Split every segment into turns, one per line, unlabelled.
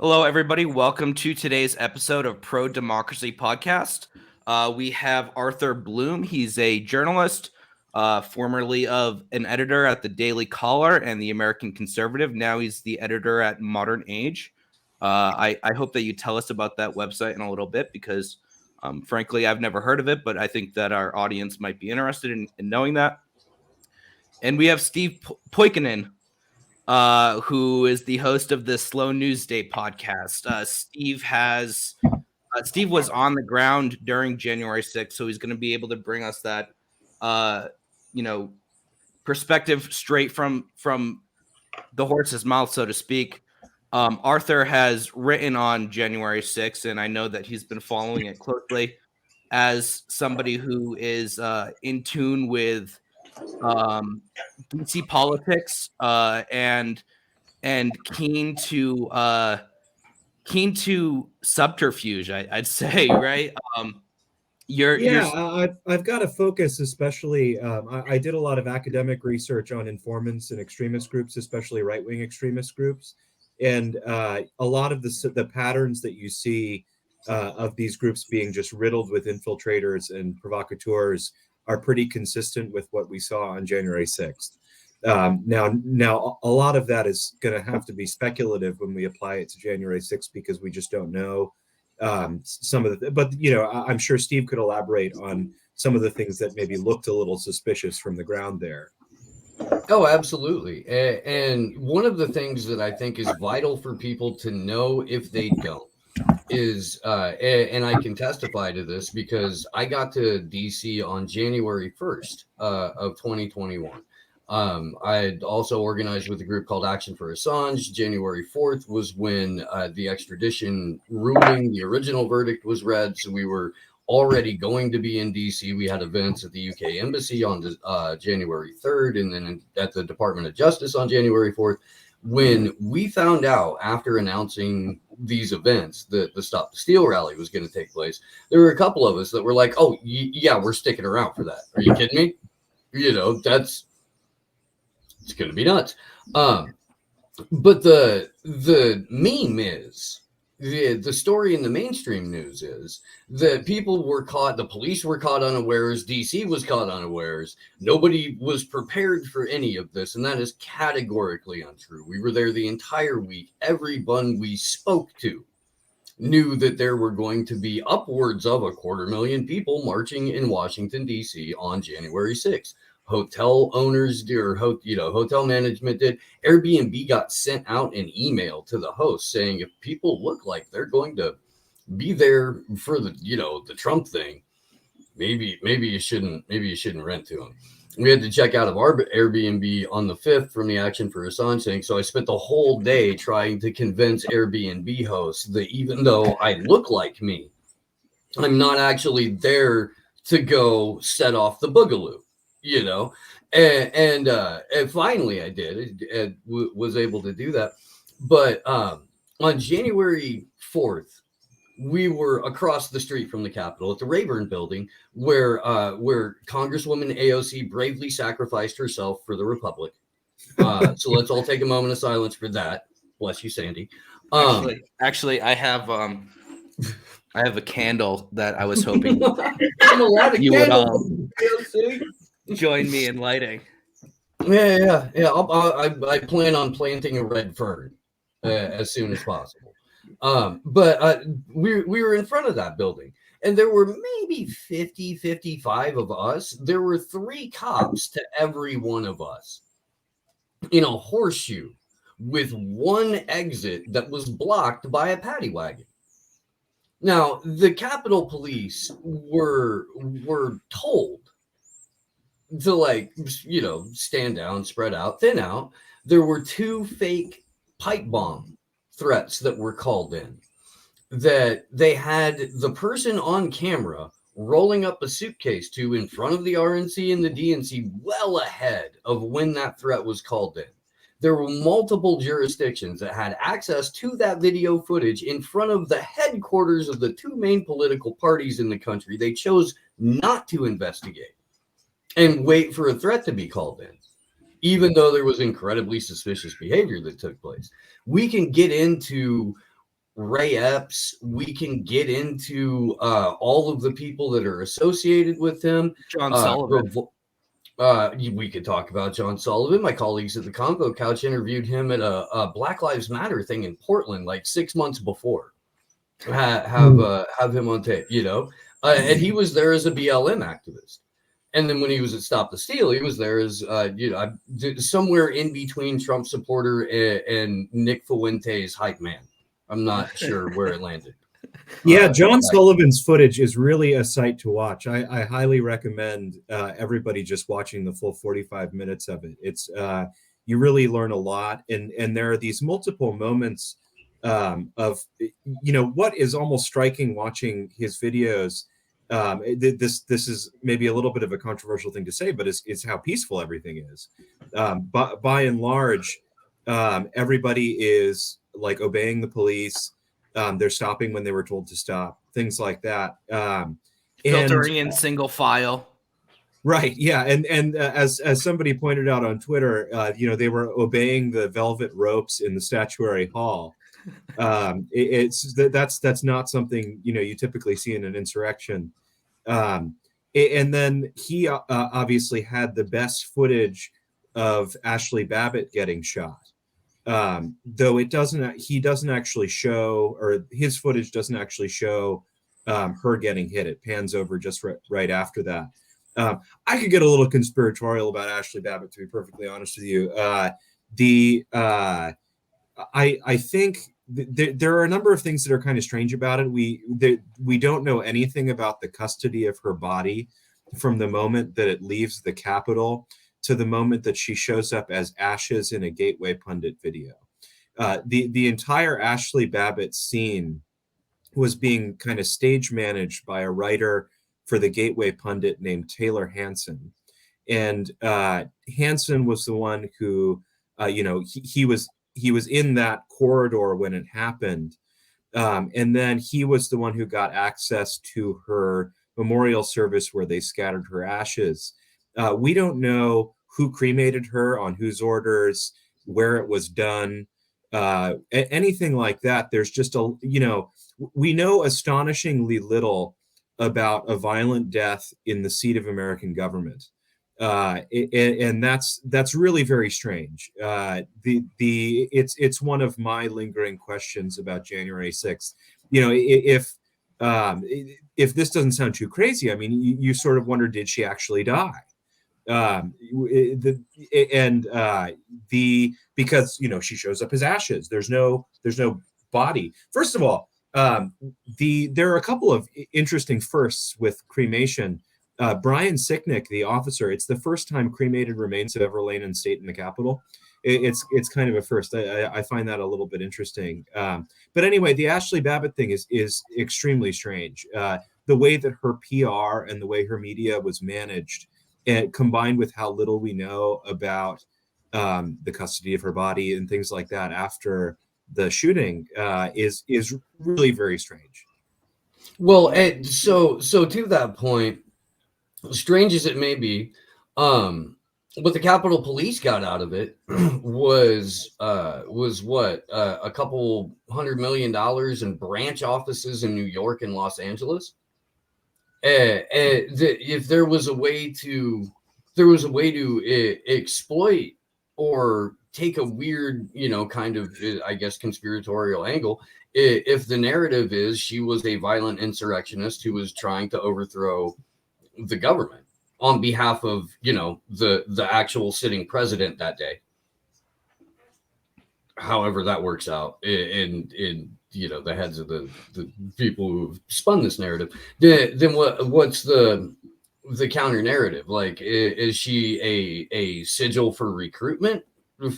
Hello, everybody. Welcome to today's episode of Pro Democracy Podcast. We have Arthur Bloom. He's a journalist, formerly of an editor at the Daily Caller and the American Conservative. Now he's the editor at Modern Age. I hope that you tell us about that website in a little bit because, frankly, I've never heard of it, but I think that our audience might be interested in knowing that. And we have Steve Poikonen, who is the host of the Slow News Day podcast. Steve was on the ground during January 6th, so he's going to be able to bring us that, perspective straight from the horse's mouth, so to speak. Arthur has written on January 6th, and I know that he's been following it closely as somebody who is in tune with DC politics and keen to subterfuge, I'd say, right?
I've got to focus, especially. I did a lot of academic research on informants and extremist groups, especially right-wing extremist groups, and a lot of the patterns that you see of these groups being just riddled with infiltrators and provocateurs are pretty consistent with what we saw on January 6th. Now, a lot of that is going to have to be speculative when we apply it to January 6th because we just don't know some of the. But I'm sure Steve could elaborate on some of the things that maybe looked a little suspicious from the ground there.
Oh, absolutely. And one of the things that I think is vital for people to know if they don't is, and I can testify to this because I got to DC on January 1st of 2021. I had also organized with a group called Action for Assange. January 4th was when the extradition ruling, the original verdict was read. So we were already going to be in DC. We had events at the UK Embassy on January 3rd and then at the Department of Justice on January 4th. When we found out after announcing these events that the Stop the Steal rally was going to take place, there were a couple of us that were like, oh, yeah, we're sticking around for that. Are you kidding me? It's going to be nuts. But the meme is, the story in the mainstream news is that people were caught, the police were caught unawares, DC was caught unawares. Nobody was prepared for any of this, and that is categorically untrue. We were there the entire week. Everyone we spoke to knew that there were going to be upwards of 250,000 people marching in Washington, D.C. on January 6th. Hotel owners or hotel management did. Airbnb got sent out an email to the host saying if people look like they're going to be there for the Trump thing, maybe you shouldn't rent to them. We had to check out of our Airbnb on the 5th from the Action for Assange thing. So I spent the whole day trying to convince Airbnb hosts that even though I look like me, I'm not actually there to go set off the boogaloo. And finally I did. It was able to do that. But on January 4th, we were across the street from the Capitol at the Rayburn Building, where Congresswoman AOC bravely sacrificed herself for the Republic. So let's all take a moment of silence for that. Bless you, Sandy.
Actually, I have a candle that I was hoping
you
would join me in lighting.
Yeah. I plan on planting a red fern as soon as possible. But we were in front of that building, and there were maybe 55 of us. There were 3 cops to every one of us in a horseshoe with one exit that was blocked by a paddy wagon. Now, the Capitol Police were told to stand down, spread out, thin out. There were 2 fake pipe bomb threats that were called in, that they had the person on camera rolling up a suitcase to in front of the RNC and the DNC well ahead of when that threat was called in. There were multiple jurisdictions that had access to that video footage in front of the headquarters of the 2 main political parties in the country. They chose not to investigate and wait for a threat to be called in, even though there was incredibly suspicious behavior that took place. We can get into Ray Epps. We can get into all of the people that are associated with him.
John Sullivan.
We could talk about John Sullivan. My colleagues at the Convo Couch interviewed him at a Black Lives Matter thing in Portland like 6 months before. Have him on tape, and he was there as a BLM activist. And then when he was at Stop the Steal, he was there as somewhere in between Trump supporter and Nick Fuente's hype man. I'm not sure where it landed.
Yeah, John Sullivan's footage is really a sight to watch. I highly recommend everybody just watching the full 45 minutes of it. It's you really learn a lot, and there are these multiple moments of what is almost striking watching his videos. This is maybe a little bit of a controversial thing to say, but it's how peaceful everything is. But by and large, everybody is like obeying the police. They're stopping when they were told to stop, things like that.
Filtering in single file.
Right. Yeah. And as somebody pointed out on Twitter, they were obeying the velvet ropes in the statuary hall. That's not something, you typically see in an insurrection. And then he obviously had the best footage of Ashley Babbitt getting shot. Though he doesn't actually show, or his footage doesn't actually show her getting hit. It pans over just right after that. I could get a little conspiratorial about Ashley Babbitt, to be perfectly honest with you. I think there are a number of things that are kind of strange about it. We don't know anything about the custody of her body from the moment that it leaves the Capitol to the moment that she shows up as ashes in a Gateway Pundit video. The entire Ashley Babbitt scene was being kind of stage managed by a writer for the Gateway Pundit named Taylor Hanson. And Hanson was the one who, he was in that corridor when it happened. And then he was the one who got access to her memorial service where they scattered her ashes. We don't know who cremated her, on whose orders, where it was done, anything like that. There's just we know astonishingly little about a violent death in the seat of American government. And that's really very strange. It's one of my lingering questions about January 6th. If this doesn't sound too crazy, I mean, you sort of wonder, did she actually die? Because she shows up as ashes. There's no body. First of all, there are a couple of interesting firsts with cremation. Brian Sicknick, the officer, it's the first time cremated remains have ever lain in state in the Capitol. It's kind of a first. I find that a little bit interesting. But anyway, the Ashley Babbitt thing is extremely strange. The way that her PR and the way her media was managed, and combined with how little we know about the custody of her body and things like that after the shooting, is really very strange.
Well, and so to that point, strange as it may be, what the Capitol Police got out of it was what, a couple $100 million in branch offices in New York and Los Angeles. If there was a way to exploit or take a weird, kind of, I guess, conspiratorial angle, if the narrative is she was a violent insurrectionist who was trying to overthrow the government on behalf of, the actual sitting president that day, however that works out in the heads of the people who spun this narrative, then what's the counter narrative? Like, is she a sigil for recruitment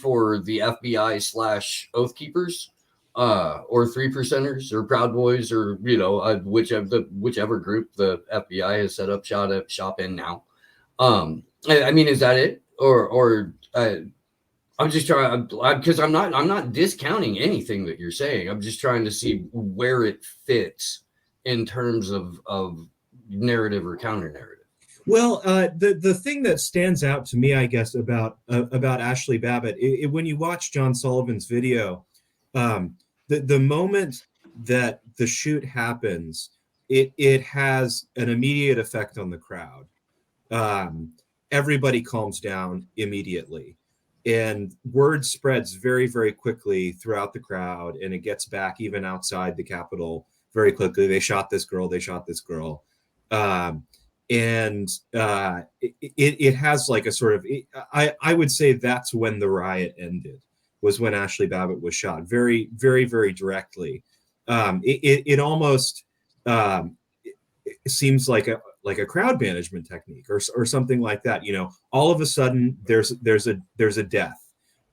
for the FBI / Oath Keepers, or 3%ers or Proud Boys, or whichever group the FBI has set up shop in now? I mean, is that it, or I'm just trying, because I'm not discounting anything that you're saying. I'm just trying to see where it fits in terms of narrative or counter narrative.
Well, the thing that stands out to me, I guess, about Ashley Babbitt, when you watch John Sullivan's video, the moment that the shoot happens, it has an immediate effect on the crowd. Everybody calms down immediately, and word spreads very, very quickly throughout the crowd, and it gets back even outside the Capitol very quickly. They shot this girl. They shot this girl. It has like a sort of, I would say that's when the riot ended, was when Ashley Babbitt was shot, very, very, very directly. It almost it seems like a crowd management technique or something like that. All of a sudden there's a death.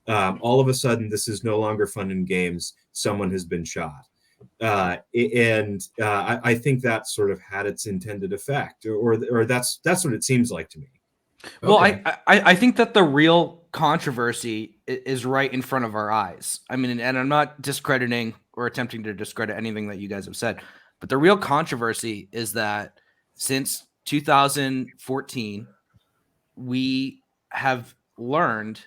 All of a sudden, this is no longer fun and games. Someone has been shot. I think that sort of had its intended effect, or that's what it seems like to me.
Well,
Okay.
I think that the real controversy is right in front of our eyes. I mean, and I'm not discrediting or attempting to discredit anything that you guys have said, but the real controversy is that since 2014, we have learned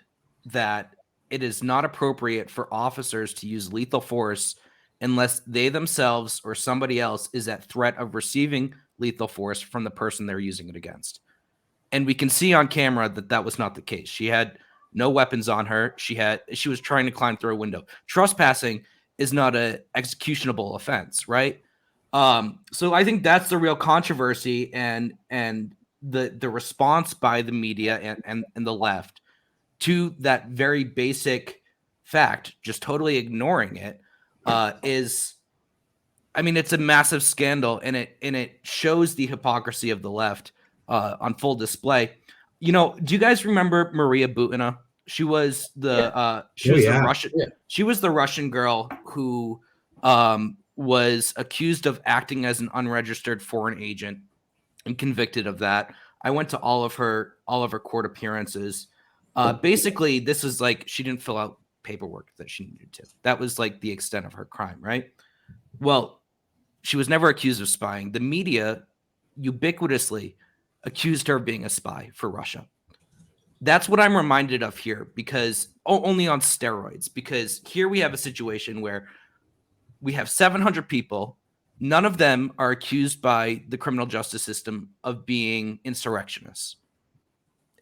that it is not appropriate for officers to use lethal force unless they themselves or somebody else is at threat of receiving lethal force from the person they're using it against. And we can see on camera that that was not the case. She had no weapons on her. She was trying to climb through a window. Trespassing is not a executionable offense, right? So I think that's the real controversy, and the response by the media and the left to that very basic fact, just totally ignoring it, is, I mean, it's a massive scandal, and it shows the hypocrisy of the left on full display. Do you guys remember Maria Butina? She was the Russian.
Yeah.
She was the Russian girl who was accused of acting as an unregistered foreign agent and convicted of that. I went to all of her court appearances. Basically, this is like she didn't fill out paperwork that she needed to. That was like the extent of her crime, right? Well, she was never accused of spying. The media ubiquitously accused her of being a spy for Russia. That's what I'm reminded of here, because only on steroids, because here we have a situation where we have 700 people. None of them are accused by the criminal justice system of being insurrectionists.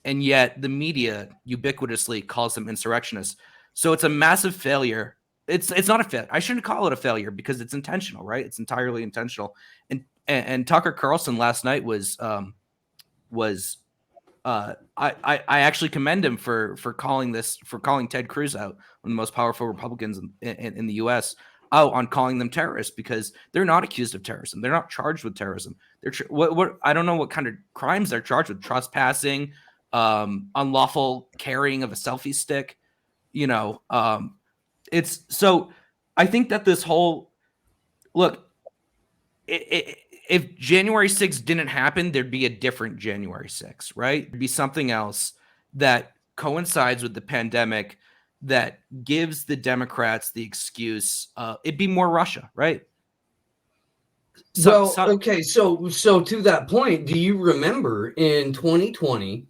And yet the media ubiquitously calls them insurrectionists. So it's a massive failure. It's not a failure. I shouldn't call it a failure because it's intentional, right? It's entirely intentional. And Tucker Carlson last night was I actually commend him for calling Ted Cruz out, one of the most powerful Republicans in the U.S., out on calling them terrorists, because they're not accused of terrorism. They're not charged with terrorism. What I don't know what kind of crimes they're charged with: trespassing, unlawful carrying of a selfie stick. It's so. I think that this whole look. If January 6th didn't happen, there'd be a different January 6th, right? There'd be something else that coincides with the pandemic that gives the Democrats the excuse. It'd be more Russia, right?
Okay. So to that point, do you remember in 2020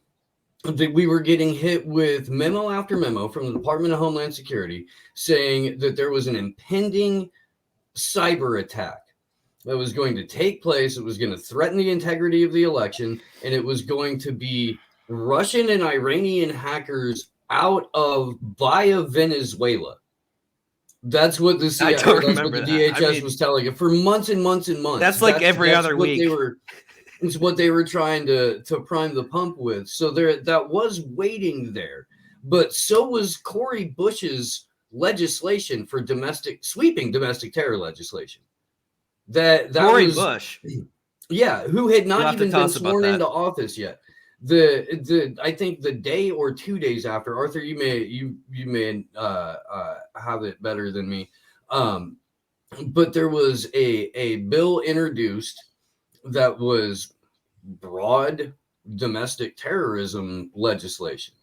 that we were getting hit with memo after memo from the Department of Homeland Security saying that there was an impending cyber attack that was going to take place? It was going to threaten the integrity of the election, and it was going to be Russian and Iranian hackers out of via Venezuela. That's what the CIA, that's what the DHS was telling it for months and months and months.
That's like every other week.
It's what they were trying to prime the pump with. So that was waiting there. But so was Cory Bush's legislation for sweeping domestic terror legislation. That
Cory
was
Bush,
yeah, who had not even been sworn into office yet. I think the day or 2 days after, Arthur, you may have it better than me, but there was a bill introduced that was broad domestic terrorism legislation,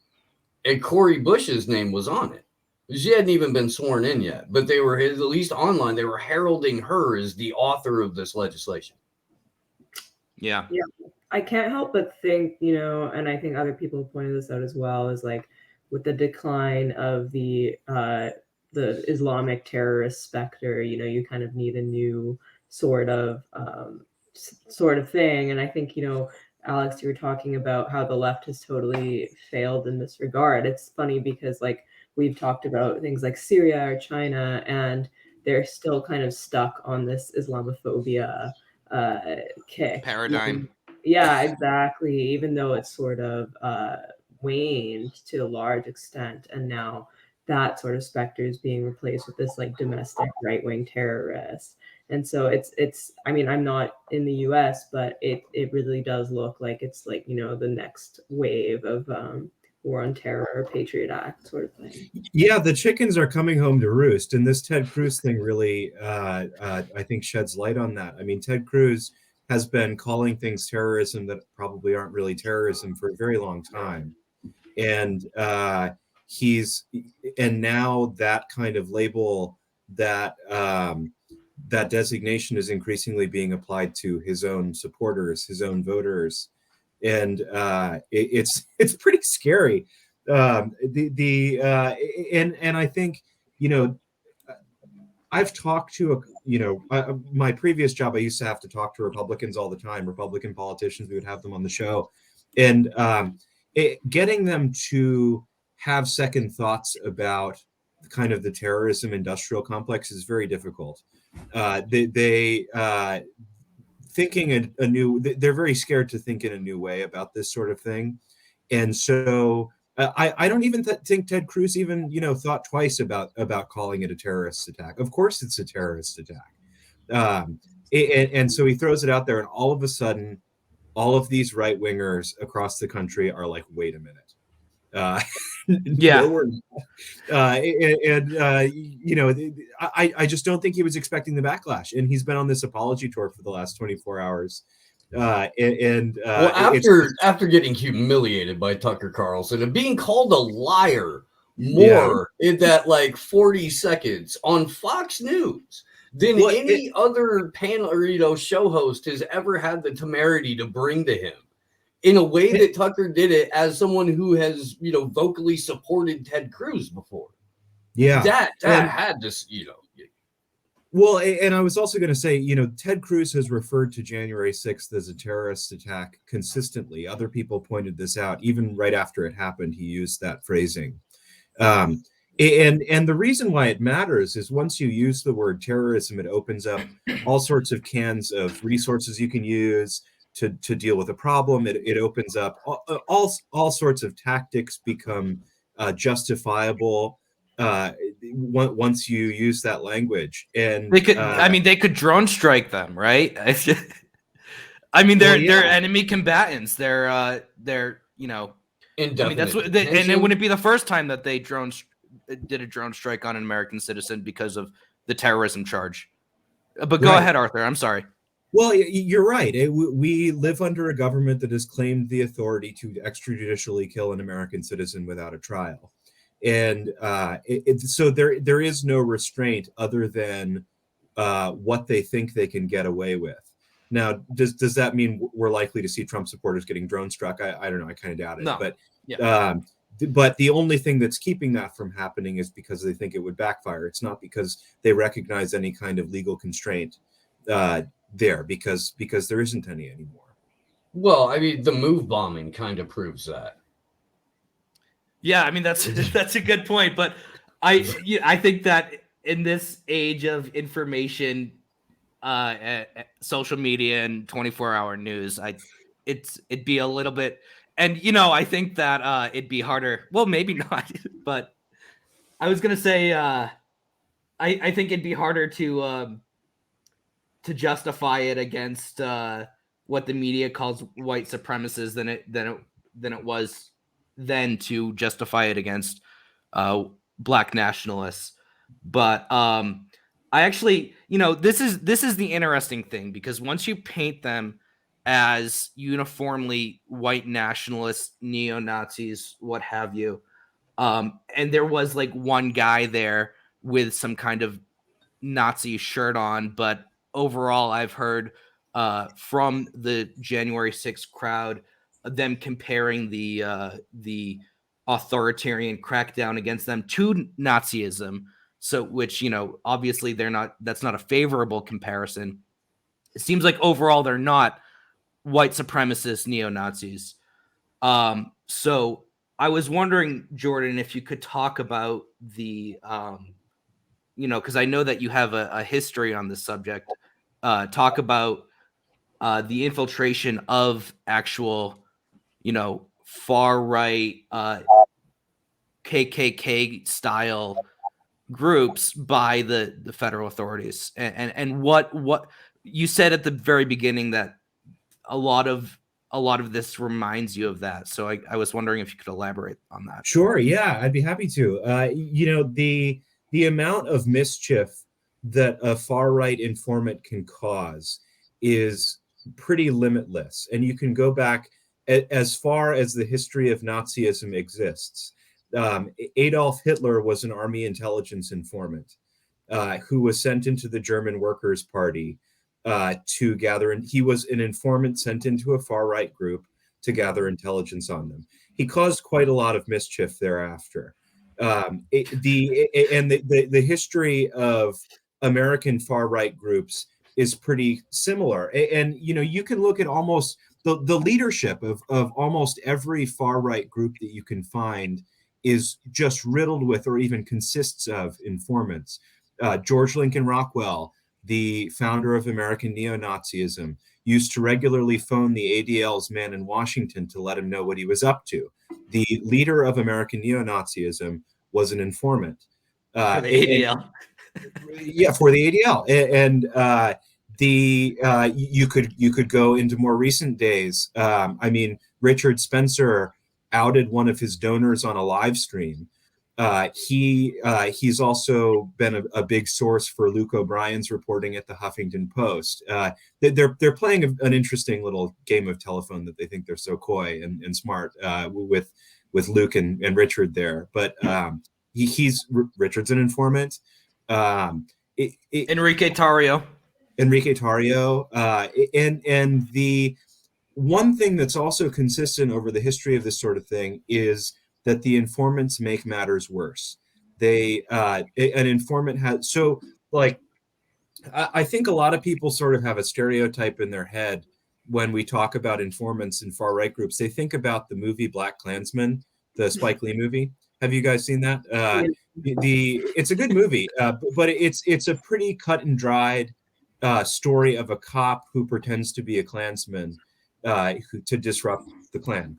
and Cory Bush's name was on it. She hadn't even been sworn in yet, but they were, at least online, they were heralding her as the author of this legislation.
Yeah.
I can't help but think, and I think other people have pointed this out as well, is like with the decline of the the Islamic terrorist specter. You know, you kind of need a new sort of thing. And I think, you know, Alex, you were talking about how the left has totally failed in this regard. It's funny because, like, we've talked about things like Syria or China, and they're still kind of stuck on this Islamophobia kick.
Paradigm.
Yeah, exactly. Even though it's sort of waned to a large extent, and now that sort of specter is being replaced with this like domestic right-wing terrorist. And so it's I mean, I'm not in the US, but it really does look like it's like, you know, the next wave of war on terror, Patriot Act sort of thing.
Yeah, the chickens are coming home to roost, and this Ted Cruz thing really, I think, sheds light on that. I mean, Ted Cruz has been calling things terrorism that probably aren't really terrorism for a very long time, and now that kind of label, that that designation is increasingly being applied to his own supporters, his own voters, and it's pretty scary. And I think, you know, I've talked to my previous job, I used to have to talk to Republicans all the time, Republican politicians. We would have them on the show, and getting them to have second thoughts about kind of the terrorism industrial complex is very difficult. They thinking a new, they're very scared to think in a new way about this sort of thing, and so I don't even think Ted Cruz even, you know, thought twice about calling it a terrorist attack. Of course, it's a terrorist attack, and so he throws it out there, and all of a sudden, all of these right wingers across the country are like, "Wait a minute,
Yeah.
no, we're not." You know, I just don't think he was expecting the backlash, and he's been on this apology tour for the last 24 hours.
Well, after getting humiliated by Tucker Carlson and being called a liar more in that like 40 seconds on Fox News than any other panel or, you know, show host has ever had the temerity to bring to him, in a way that Tucker did it as someone who has, you know, vocally supported Ted Cruz before.
Yeah,
that had to, you know.
Well, and I was also going to say, you know, Ted Cruz has referred to January 6th as a terrorist attack consistently. Other people pointed this out. Even right after it happened, he used that phrasing. And the reason why it matters is once you use the word terrorism, it opens up all sorts of cans of resources you can use to deal with a problem. It opens up all sorts of tactics become justifiable once you use that language. And
they could, I mean, they could drone strike them, right? I mean, they're enemy combatants. They're you know,
indefinite.
I mean, that's what and it wouldn't be the first time that they did a drone strike on an American citizen because of the terrorism charge. But go ahead, Arthur. I'm sorry.
Well, you're right. We live under a government that has claimed the authority to extrajudicially kill an American citizen without a trial. And so there is no restraint other than what they think they can get away with. Now, does that mean we're likely to see Trump supporters getting drone struck? I don't know. I kind of doubt it.
No.
But the only thing that's keeping that from happening is because they think it would backfire. It's not because they recognize any kind of legal constraint there, because there isn't any anymore.
Well, I mean, the move bombing kind of proves that.
Yeah, I mean, that's a good point, but I think that in this age of information, social media and 24-hour news, it'd be a little bit, and you know, I think that it'd be harder. Well, maybe not, but I was gonna say I think it'd be harder to justify it against what the media calls white supremacists than it was then to justify it against black nationalists. But I actually, you know, this is the interesting thing, because once you paint them as uniformly white nationalists, neo-Nazis, what have you, and there was like one guy there with some kind of Nazi shirt on, but overall I've heard from the January 6th crowd them comparing the authoritarian crackdown against them to Nazism, So, which, obviously that's not a favorable comparison. It seems like overall they're not white supremacist neo-Nazis. So I was wondering, Jordan, if you could talk about the, because I know that you have a history on this subject. Talk about the infiltration of actual, far right KKK style groups by the federal authorities, and what you said at the very beginning that a lot of this reminds you of that. So I was wondering if you could elaborate on that.
Sure, yeah, I'd be happy to. The amount of mischief that a far right informant can cause is pretty limitless, and you can go back as far as the history of Nazism exists. Adolf Hitler was an army intelligence informant who was sent into the German Workers' Party to gather, and he was an informant sent into a far right group to gather intelligence on them. He caused quite a lot of mischief thereafter. The history of American far right groups is pretty similar, and you can look at almost the leadership of almost every far right group that you can find is just riddled with, or even consists of, informants. George Lincoln Rockwell, the founder of American neo-Nazism, used to regularly phone the ADL's man in Washington to let him know what he was up to. The leader of American neo-Nazism was an informant.
For the ADL.
Yeah, for the ADL. And you could go into more recent days. Richard Spencer outed one of his donors on a live stream. He's also been a big source for Luke O'Brien's reporting at the Huffington Post. They're playing an interesting little game of telephone that they think they're so coy and smart with Luke and Richard there. But Richard's an informant.
Enrique Tarrio.
And the one thing that's also consistent over the history of this sort of thing is that the informants make matters worse. An informant has, so like, I think a lot of people sort of have a stereotype in their head when we talk about informants in far right groups. They think about the movie Black Klansman, the Spike Lee movie. Have you guys seen that? It's a good movie, but it's a pretty cut and dried story of a cop who pretends to be a Klansman to disrupt the Klan.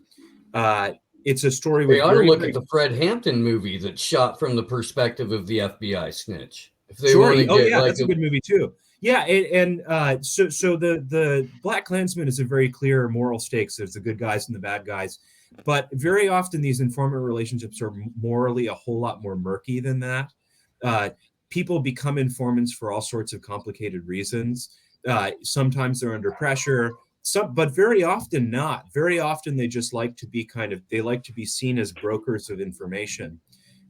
It's a story.
We ought to look at the Fred Hampton movie that's shot from the perspective of the FBI snitch. If they
sure.
That's
a good movie too. Yeah, so the Black Klansman is a very clear moral stakes. There's the good guys and the bad guys, but very often these informant relationships are morally a whole lot more murky than that. People become informants for all sorts of complicated reasons. Sometimes they're under pressure. But very often not. Very often they just like to be seen as brokers of information.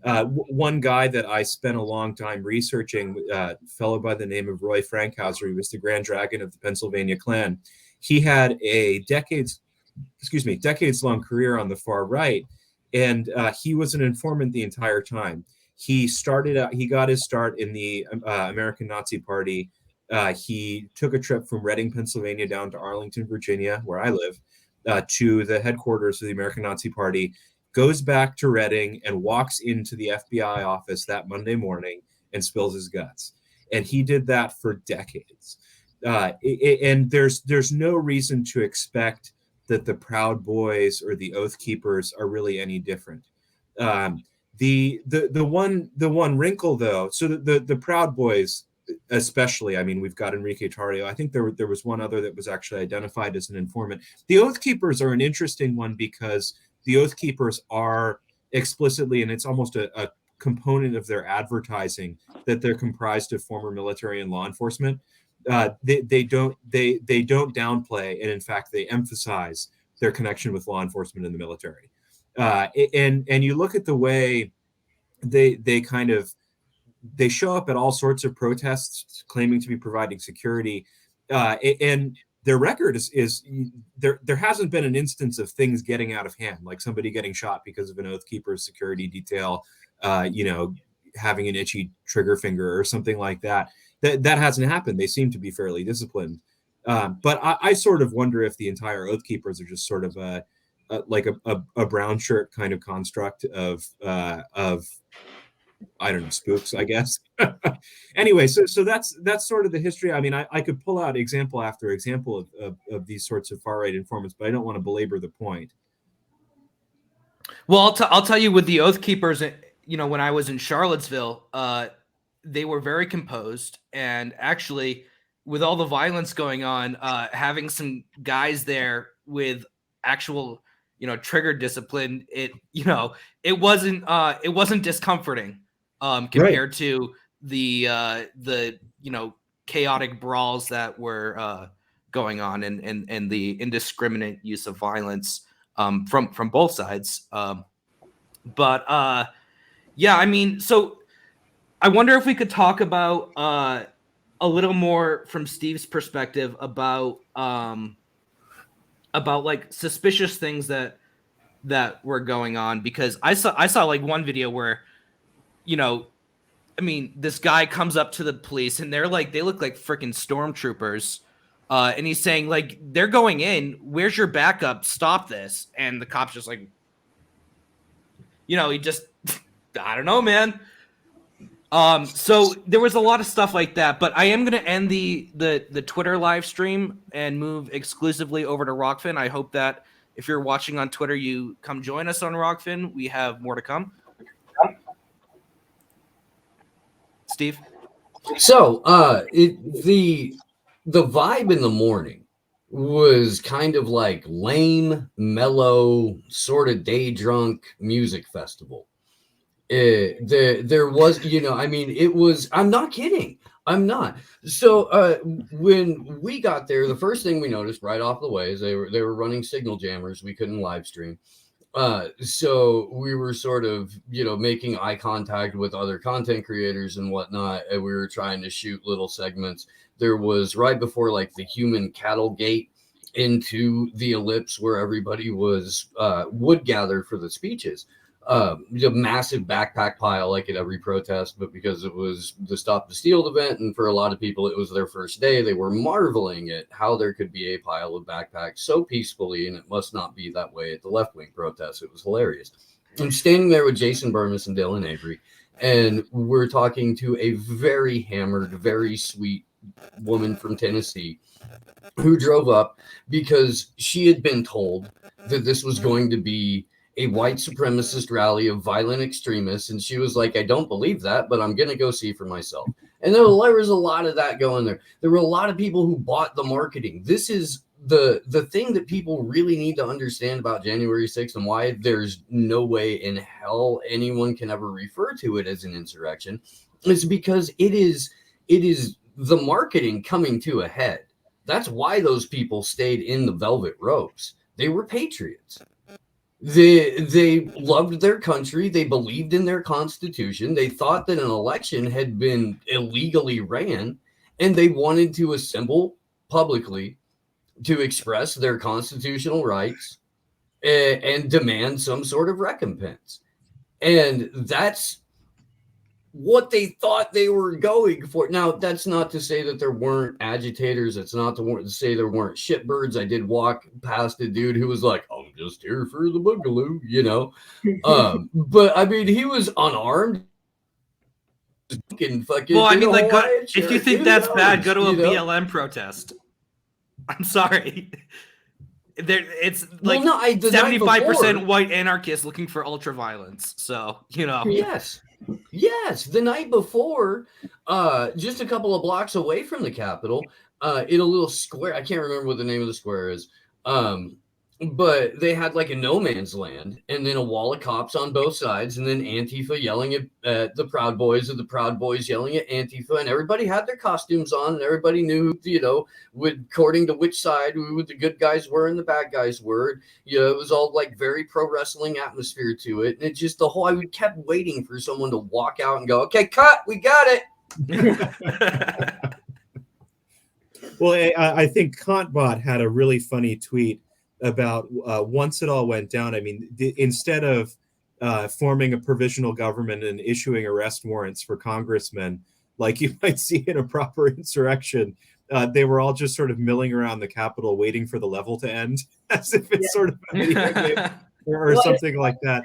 One guy that I spent a long time researching, a fellow by the name of Roy Frankhauser, he was the Grand Dragon of the Pennsylvania Klan. He had a decades-long career on the far right, and he was an informant the entire time. He got his start in the American Nazi Party. He took a trip from Reading, Pennsylvania, down to Arlington, Virginia, where I live, to the headquarters of the American Nazi Party, goes back to Reading and walks into the FBI office that Monday morning and spills his guts. And he did that for decades. And there's no reason to expect that the Proud Boys or the Oath Keepers are really any different. The one wrinkle, though, so the Proud Boys, especially, we've got Enrique Tarrio. I think there was one other that was actually identified as an informant. The Oath Keepers are an interesting one because the Oath Keepers are explicitly, and it's almost a component of their advertising, that they're comprised of former military and law enforcement. They don't downplay, and in fact they emphasize their connection with law enforcement and the military. And you look at the way they show up at all sorts of protests claiming to be providing security, and their record is there hasn't been an instance of things getting out of hand, like somebody getting shot because of an Oath Keepers security detail having an itchy trigger finger or something like that. That hasn't happened. They seem to be fairly disciplined. But I sort of wonder if the entire Oath Keepers are just sort of like a brown shirt kind of construct of I don't know, spooks, I guess. Anyway, so that's sort of the history. I mean, I could pull out example after example of these sorts of far right informants, but I don't want to belabor the point.
Well, I'll tell you with the Oath Keepers, when I was in Charlottesville, they were very composed, and actually, with all the violence going on, having some guys there with actual, trigger discipline, it wasn't discomforting, compared to the chaotic brawls that were going on, and the indiscriminate use of violence from both sides. But yeah, I mean, so I wonder if we could talk about a little more from Steve's perspective about like suspicious things that were going on, because I saw like one video where, I mean, this guy comes up to the police and they look like freaking stormtroopers. And he's saying, like, they're going in. Where's your backup? Stop this. And the cop's just like, he just, I don't know, man. So there was a lot of stuff like that, but I am going to end the Twitter live stream and move exclusively over to Rockfin. I hope that if you're watching on Twitter, you come join us on Rockfin. We have more to come. Steve?
So the vibe in the morning was kind of like lame, mellow, sort of day drunk music festival. There was, I mean, it was, I'm not kidding. I'm not. So when we got there, the first thing we noticed right off the way is they were running signal jammers. We couldn't live stream. So we were sort of, making eye contact with other content creators and whatnot. And we were trying to shoot little segments. There was right before like the human cattle gate into the ellipse where everybody would gather for the speeches. A massive backpack pile like at every protest, but because it was the Stop the Steal event, and for a lot of people it was their first day, they were marveling at how there could be a pile of backpacks so peacefully, and it must not be that way at the left-wing protests. It was hilarious. I'm standing there with Jason Burmis and Dylan Avery, and we're talking to a very hammered, very sweet woman from Tennessee who drove up because she had been told that this was going to be a white supremacist rally of violent extremists, and she was like, I don't believe that, but I'm gonna go see for myself. And there was a lot of that going there. There were a lot of people who bought the marketing. This is the thing that people really need to understand about January 6th and why there's no way in hell anyone can ever refer to it as an insurrection, is because it is the marketing coming to a head. That's why those people stayed in the velvet robes. They were patriots. They loved their country. They believed in their constitution. They thought that an election had been illegally ran, and they wanted to assemble publicly to express their constitutional rights and demand some sort of recompense. And that's what they thought they were going for. Now, that's not to say that there weren't agitators. It's not to say there weren't shitbirds. I did walk past a dude who was like, I'm just here for the boogaloo, but I mean, he was unarmed.
Well, I mean, like, if you think that's bad, go to a BLM protest. I'm sorry. It's like 75% white anarchists looking for ultra violence. So,
Yes, the night before, just a couple of blocks away from the Capitol, in a little square, I can't remember what the name of the square is, but they had like a no man's land, and then a wall of cops on both sides, and then Antifa yelling at the Proud Boys, and the Proud Boys yelling at Antifa, and everybody had their costumes on, and everybody knew, according to which side who the good guys were and the bad guys were. It was all like very pro wrestling atmosphere to it, and it just I kept waiting for someone to walk out and go, "Okay, cut, we got it."
Well, I think Kantbot had a really funny tweet about once it all went down. I mean, instead of forming a provisional government and issuing arrest warrants for congressmen, like you might see in a proper insurrection. They were all just sort of milling around the Capitol waiting for the level to end, as if it's sort of a video game or something like that.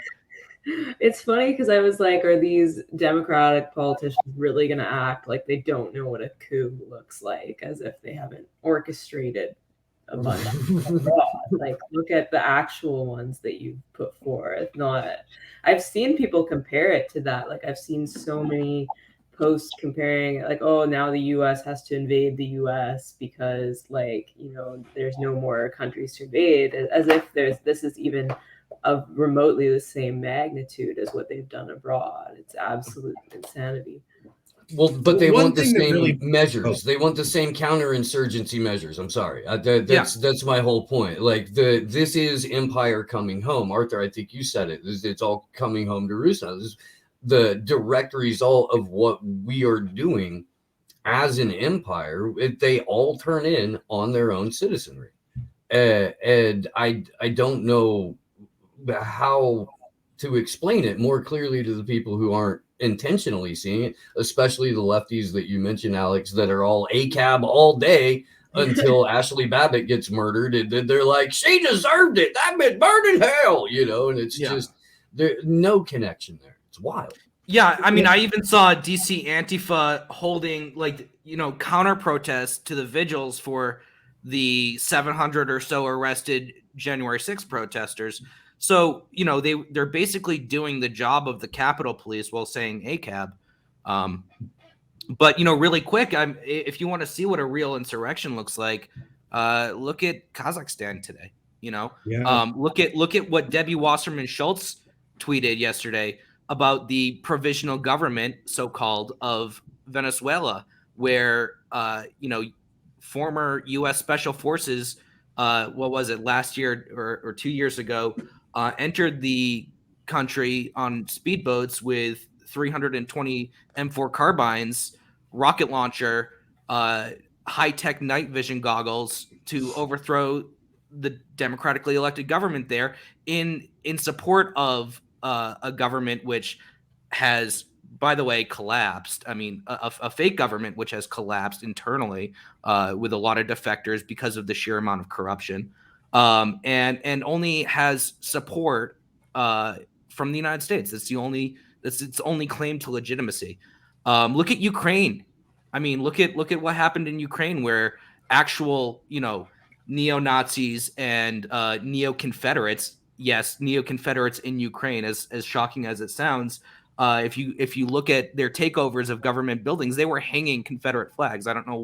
It's funny because I was like, are these Democratic politicians really going to act like they don't know what a coup looks like, as if they haven't orchestrated a bunch of fraud? Like, look at the actual ones that you put forth. Not, I've seen people compare it to that. Like, I've seen so many posts comparing, like, oh, now the U.S. has to invade the U.S. because, like, you know, there's no more countries to invade, as if this is even of remotely the same magnitude as what they've done abroad. It's absolute insanity.
Well, but they want the same measures.
Oh.
They want the same counterinsurgency measures. I'm sorry. That's my whole point. Like this is empire coming home. Arthur, I think you said it. It's all coming home to roost now. This is the direct result of what we are doing as an empire. They all turn in on their own citizenry. And I don't know how to explain it more clearly to the people who aren't intentionally seeing it, especially the lefties that you mentioned, Alex, that are all ACAB all day until Ashley Babbitt gets murdered, and then they're like, she deserved it, that bitch burned in hell, you know. And it's just there's no connection there. It's wild.
Yeah, I mean, I even saw DC Antifa holding, like, you know, counter protests to the vigils for the 700 or so arrested January 6th protesters. So, you know, they're basically doing the job of the Capitol Police while saying ACAB. But, you know, really quick, if you want to see what a real insurrection looks like, look at Kazakhstan today. You know, look at what Debbie Wasserman Schultz tweeted yesterday about the provisional government, so-called, of Venezuela, where you know, former U.S. Special Forces, what was it, last year or 2 years ago, entered the country on speedboats with 320 M4 carbines, rocket launcher, high-tech night vision goggles to overthrow the democratically elected government there in support of a government which has, by the way, collapsed. I mean, a fake government which has collapsed internally with a lot of defectors because of the sheer amount of corruption, and only has support from the United States. That's its only claim to legitimacy. Look at Ukraine. I mean, look at what happened in Ukraine, where actual, you know, neo-Nazis and neo-Confederates, yes, neo-Confederates in Ukraine, as shocking as it sounds, if you look at their takeovers of government buildings, they were hanging Confederate flags. I don't know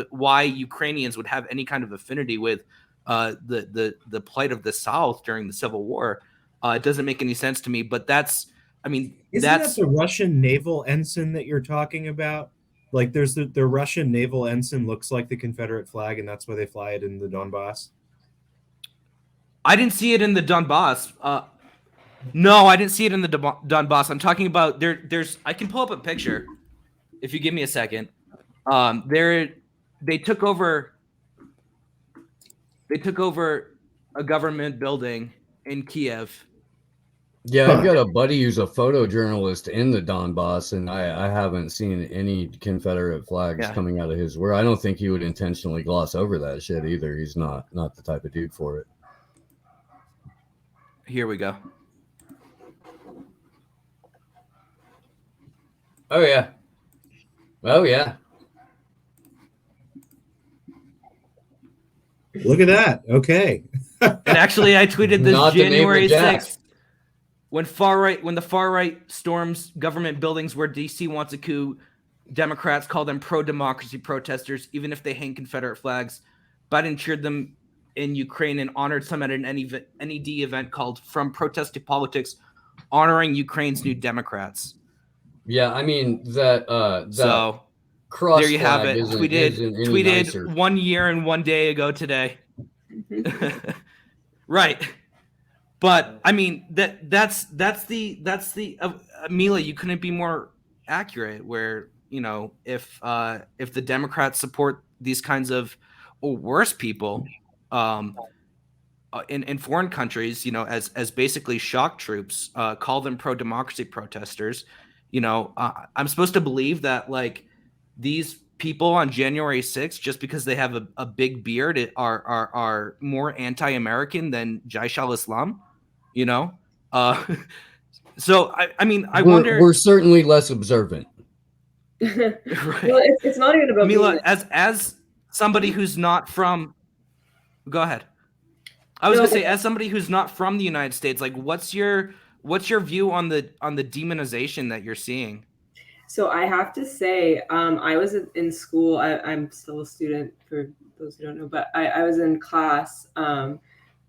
why Ukrainians would have any kind of affinity with the plight of the South during the Civil War. It doesn't make any sense to me, but that's
that the Russian naval ensign that you're talking about? Like, there's the Russian naval ensign looks like the Confederate flag, and that's why they fly it in the Donbass.
I didn't see it in the Donbass. No, I didn't see it in the Donbass. I'm talking about there's. I can pull up a picture if you give me a second. They took over a government building in Kiev.
Yeah, I've got a buddy who's a photojournalist in the Donbass, and I haven't seen any Confederate flags coming out of his work. I don't think he would intentionally gloss over that shit either. He's not the type of dude for it.
Here we go.
Oh yeah. Oh yeah.
Look at that. Okay.
And actually, I tweeted this January 6th. When the far right storms government buildings where DC wants a coup, Democrats call them pro-democracy protesters, even if they hang Confederate flags. Biden cheered them in Ukraine and honored some at an NED event called "From Protest to Politics," honoring Ukraine's new Democrats.
Yeah, I mean that.
So
cross
there you have it. Tweeted
nicer.
1 year and 1 day ago today. Right. But I mean that's the Mila, you couldn't be more accurate. Where, you know, if the Democrats support these kinds of, or worse, people, in foreign countries, as basically shock troops, call them pro-democracy protesters. I'm supposed to believe that like these people on January 6th, just because they have a big beard, are more anti-American than Jaish al-Islam. Uh, so I mean, I wonder.
We're certainly less observant.
Right.
Well, it's not even about
Mila,
being
as somebody who's not from. Go ahead. I was
No,
gonna say, as somebody who's not from the United States, like, what's your view on the demonization that you're seeing?
So I have to say, I was in school. I'm still a student for those who don't know, but I was in class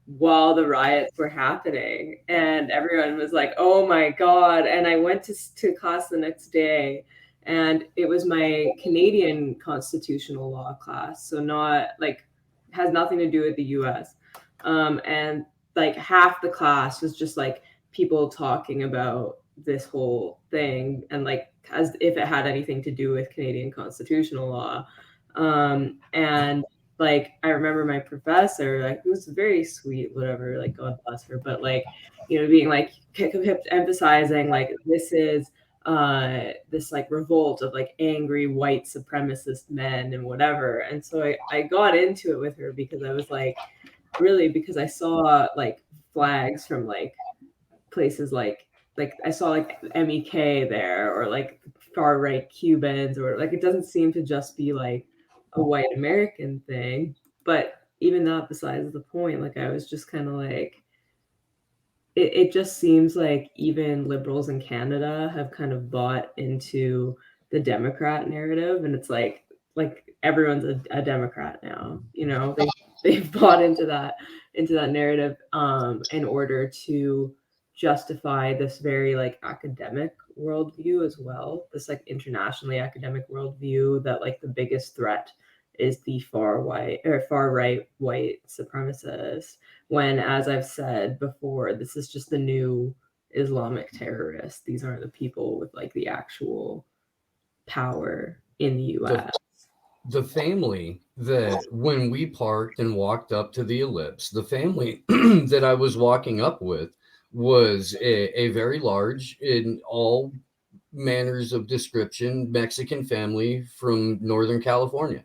while the riots were happening, and everyone was like, "Oh my God!" And I went to class the next day, and it was my Canadian constitutional law class, so not like has nothing to do with the U.S. And like half the class was just like people talking about this whole thing and like as if it had anything to do with Canadian constitutional law. And like I remember my professor, like who was very sweet, whatever, like God bless her, but like, being like kept emphasizing like this is this like revolt of like angry white supremacist men and whatever. And so I got into it with her because I was like, really, because I saw like flags from like places like I saw like MEK there or like far right Cubans or like it doesn't seem to just be like a white American thing. But even that besides the point, like I was just kind of like it just seems like even liberals in Canada have kind of bought into the Democrat narrative, and it's like everyone's a Democrat now. They've bought into that narrative in order to justify this very like academic worldview as well. This like internationally academic worldview that like the biggest threat is the far right white supremacists, when, as I've said before, this is just the new Islamic terrorists. These aren't the people with like the actual power in the US.
The family that when we parked and walked up to the ellipse, the family that I was walking up with was a very large, in all manners of description, Mexican family from Northern California.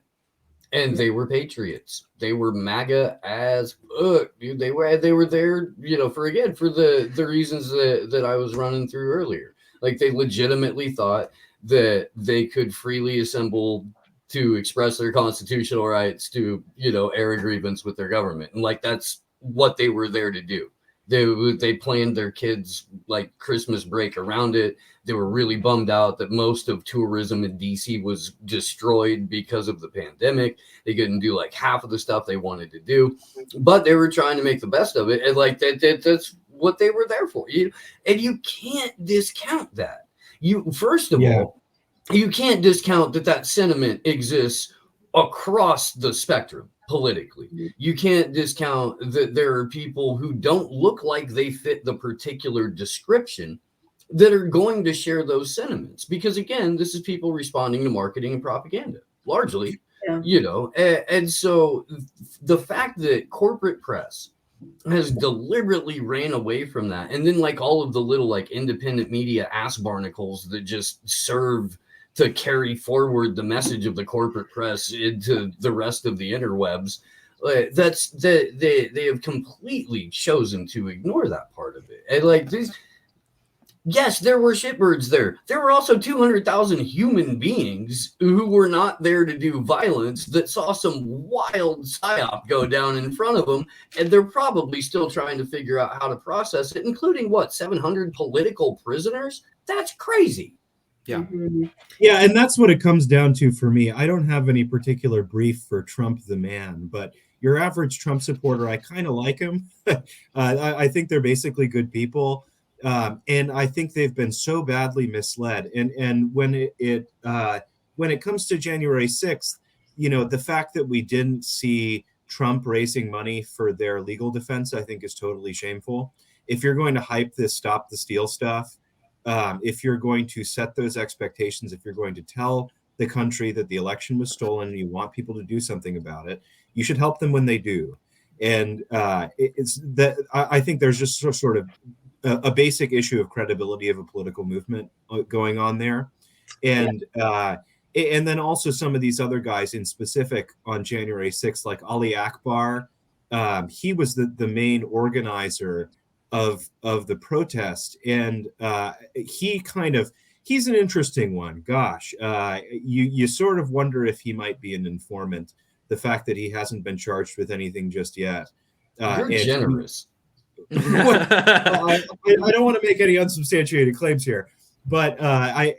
And they were patriots. They were MAGA as fuck, dude. They were there, for the reasons that I was running through earlier. Like they legitimately thought that they could freely assemble to express their constitutional rights to, air a grievance with their government. And like that's what they were there to do. They planned their kids' like Christmas break around it. They were really bummed out that most of tourism in DC was destroyed because of the pandemic. They couldn't do like half of the stuff they wanted to do, but they were trying to make the best of it. And like that's what they were there for. And you can't discount that. First of all, you can't discount that sentiment exists across the spectrum. Politically, you can't discount that there are people who don't look like they fit the particular description that are going to share those sentiments, because again, this is people responding to marketing and propaganda largely. And so the fact that corporate press has deliberately ran away from that, and then like all of the little like independent media ass barnacles that just serve to carry forward the message of the corporate press into the rest of the interwebs, they have completely chosen to ignore that part of it. And like this, yes, there were shitbirds there. There were also 200,000 human beings who were not there to do violence that saw some wild psyop go down in front of them, and they're probably still trying to figure out how to process it, including 700 political prisoners? That's crazy.
Yeah.
Yeah, and that's what it comes down to for me. I don't have any particular brief for Trump the man, but your average Trump supporter, I kind of like him. I think they're basically good people, and I think they've been so badly misled. And when it comes to January 6th, the fact that we didn't see Trump raising money for their legal defense, I think is totally shameful. If you're going to hype this Stop the Steal stuff, if you're going to set those expectations, if you're going to tell the country that the election was stolen and you want people to do something about it, you should help them when they do. And it's that I think there's just sort of a basic issue of credibility of a political movement going on there, and then also some of these other guys in specific on January 6th, like Ali Akbar. He was the main organizer of the protest, and he's an interesting one. Gosh, you sort of wonder if he might be an informant. The fact that he hasn't been charged with anything just yet.
You're generous.
I don't want to make any unsubstantiated claims here, but I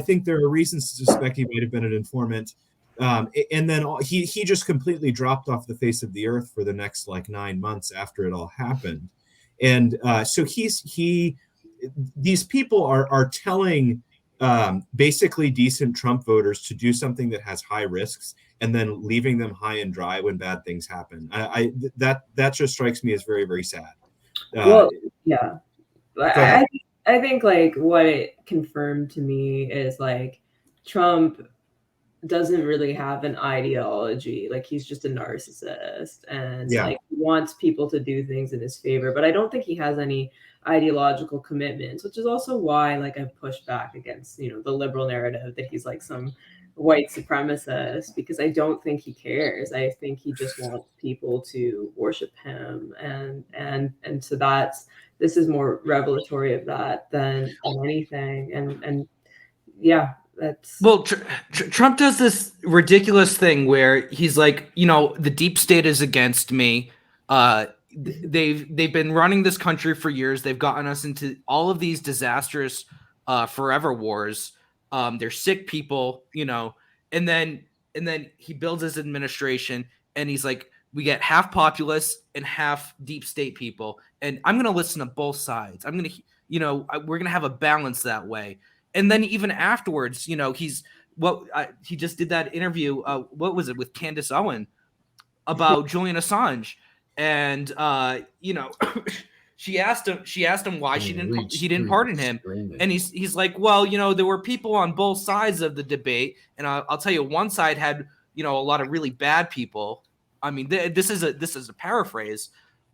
think there are reasons to suspect he might have been an informant. And then he just completely dropped off the face of the earth for the next like 9 months after it all happened. And so these people are telling basically decent Trump voters to do something that has high risks and then leaving them high and dry when bad things happen. That just strikes me as very, very sad.
Well, yeah. I think like what it confirmed to me is like Trump doesn't really have an ideology. Like he's just a narcissist and like wants people to do things in his favor. But I don't think he has any ideological commitments, which is also why like I've pushed back against, you know, the liberal narrative that he's like some white supremacist, because I don't think he cares. I think he just wants people to worship him, and so this is more revelatory of that than anything. And yeah, that's
well. Trump does this ridiculous thing where he's like, you know, the deep state is against me. They've been running this country for years. They've gotten us into all of these disastrous forever wars. They're sick people, you know, and then he builds his administration and he's like, we get half populist and half deep state people. And I'm going to listen to both sides. I'm going to, you know, we're going to have a balance that way. And then even afterwards, you know, he just did that interview. What was it with Candace Owen about Julian Assange? And, you know, she asked him why he didn't pardon him. And he's like, well, you know, there were people on both sides of the debate. And I'll tell you, one side had, you know, a lot of really bad people. I mean, this is a paraphrase,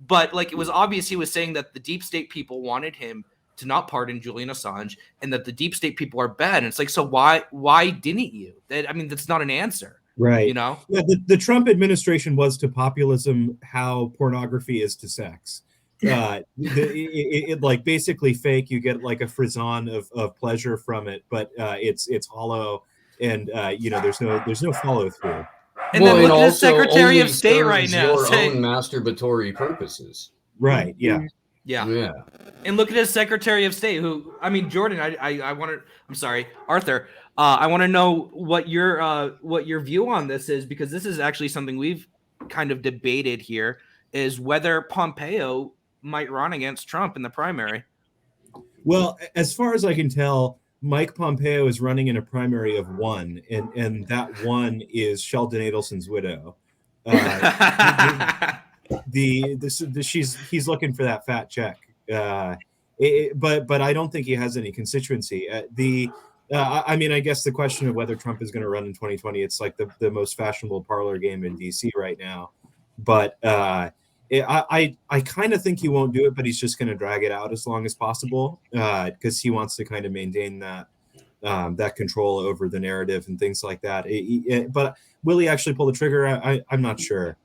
but like, it was obvious he was saying that the deep state people wanted him to not pardon Julian Assange and that the deep state people are bad. And it's like, so why didn't you? I mean, that's not an answer.
Right.
You know?
Yeah, the Trump administration was to populism how pornography is to sex. It like basically fake. You get like a frisson of pleasure from it, but it's hollow, and you know, there's no follow through.
And then look at the Secretary of State right now.
Your own masturbatory purposes.
Right. Yeah.
Yeah. And look at his Secretary of State, who, I mean, Jordan, I'm sorry, Arthur, I want to know what your view on this is, because this is actually something we've kind of debated here, is whether Pompeo might run against Trump in the primary.
Well, as far as I can tell, Mike Pompeo is running in a primary of one, and that one is Sheldon Adelson's widow. He's looking for that fat check, but I don't think he has any constituency. I mean, I guess the question of whether Trump is going to run in 2020, it's like the most fashionable parlor game in DC right now. But I kind of think he won't do it, but he's just going to drag it out as long as possible because he wants to kind of maintain that control over the narrative and things like that. But will he actually pull the trigger? I'm not sure.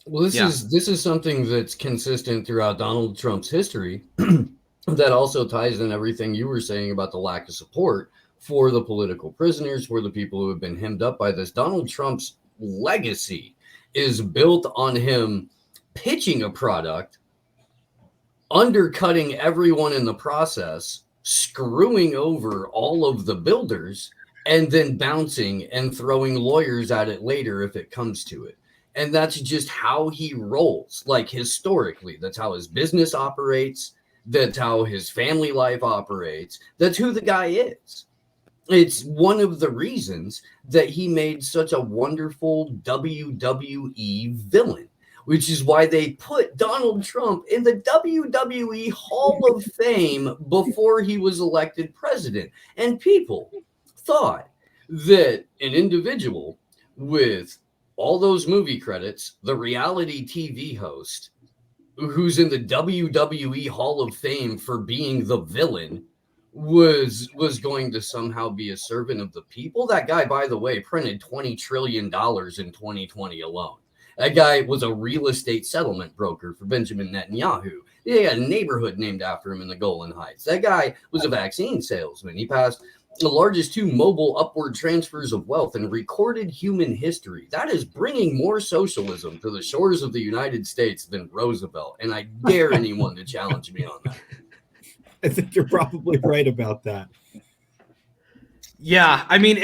Well, this is something that's consistent throughout Donald Trump's history that also ties in everything you were saying about the lack of support for the political prisoners, for the people who have been hemmed up by this. Donald Trump's legacy is built on him pitching a product, undercutting everyone in the process, screwing over all of the builders, and then bouncing and throwing lawyers at it later if it comes to it. And that's just how he rolls. Like, historically, that's how his business operates. That's how his family life operates. That's who the guy is. It's one of the reasons that he made such a wonderful WWE villain, which is why they put Donald Trump in the WWE Hall of Fame before he was elected president. And people thought that an individual with all those movie credits, the reality TV host who's in the WWE Hall of Fame for being the villain was going to somehow be a servant of the people. That guy, by the way, printed $20 trillion in 2020 alone. That guy was a real estate settlement broker for Benjamin Netanyahu. They had a neighborhood named after him in the Golan Heights. That guy was a vaccine salesman. He passed the largest 2 mobile upward transfers of wealth in recorded human history. That is bringing more socialism to the shores of the United States than Roosevelt. And I dare anyone to challenge me on that.
I think you're probably right about that.
Yeah, I mean,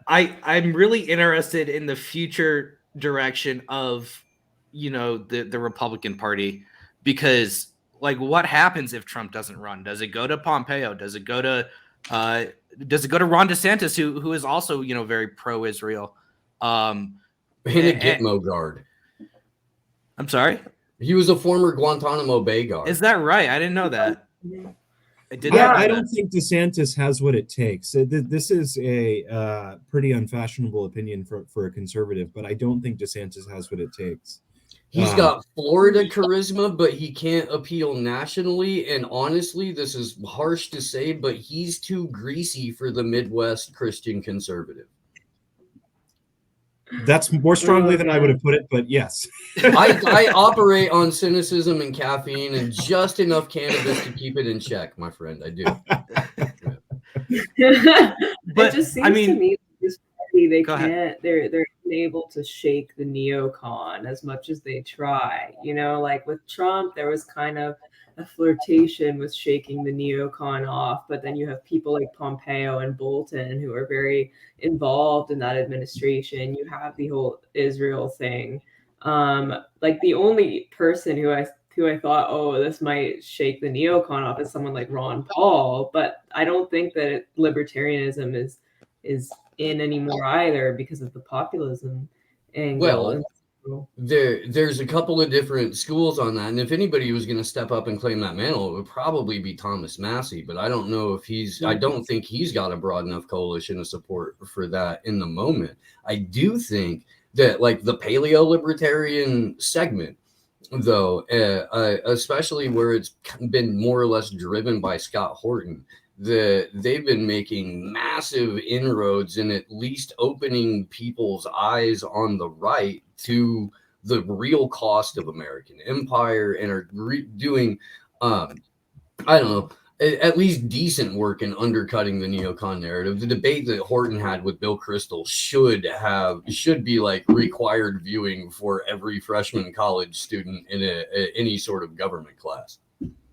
I'm really interested in the future direction of, the Republican Party, because like, what happens if Trump doesn't run? Does it go to Pompeo? Does it go to Ron DeSantis, who is also, very pro-Israel?
And a Gitmo guard.
I'm sorry?
He was a former Guantanamo Bay guard.
Is that right? I didn't know that.
I don't think DeSantis has what it takes. This is a pretty unfashionable opinion for a conservative, but I don't think DeSantis has what it takes.
He's got Florida charisma, but he can't appeal nationally. And honestly, this is harsh to say, but he's too greasy for the Midwest Christian conservative.
That's more strongly than I would have put it, but yes.
I operate on cynicism and caffeine and just enough cannabis to keep it in check, my friend. I do.
But it just seems to me this party, they're unable to shake the neocon as much as they try. Like with Trump, there was kind of a flirtation with shaking the neocon off, but then you have people like Pompeo and Bolton who are very involved in that administration. You have the whole Israel thing. Like the only person who I thought, oh, this might shake the neocon off is someone like Ron Paul, but I don't think that libertarianism is in anymore either because of the populism angle.
Well, there's a couple of different schools on that, and if anybody was going to step up and claim that mantle, it would probably be Thomas Massey, but I don't know if I don't think he's got a broad enough coalition of support for that in the moment. I do think that like the paleo libertarian segment, though, especially where it's been more or less driven by Scott Horton, they've been making massive inroads in at least opening people's eyes on the right to the real cost of American empire, and are doing, I don't know, at least decent work in undercutting the neocon narrative. The debate that Horton had with Bill Kristol should be like required viewing for every freshman college student in any sort of government class.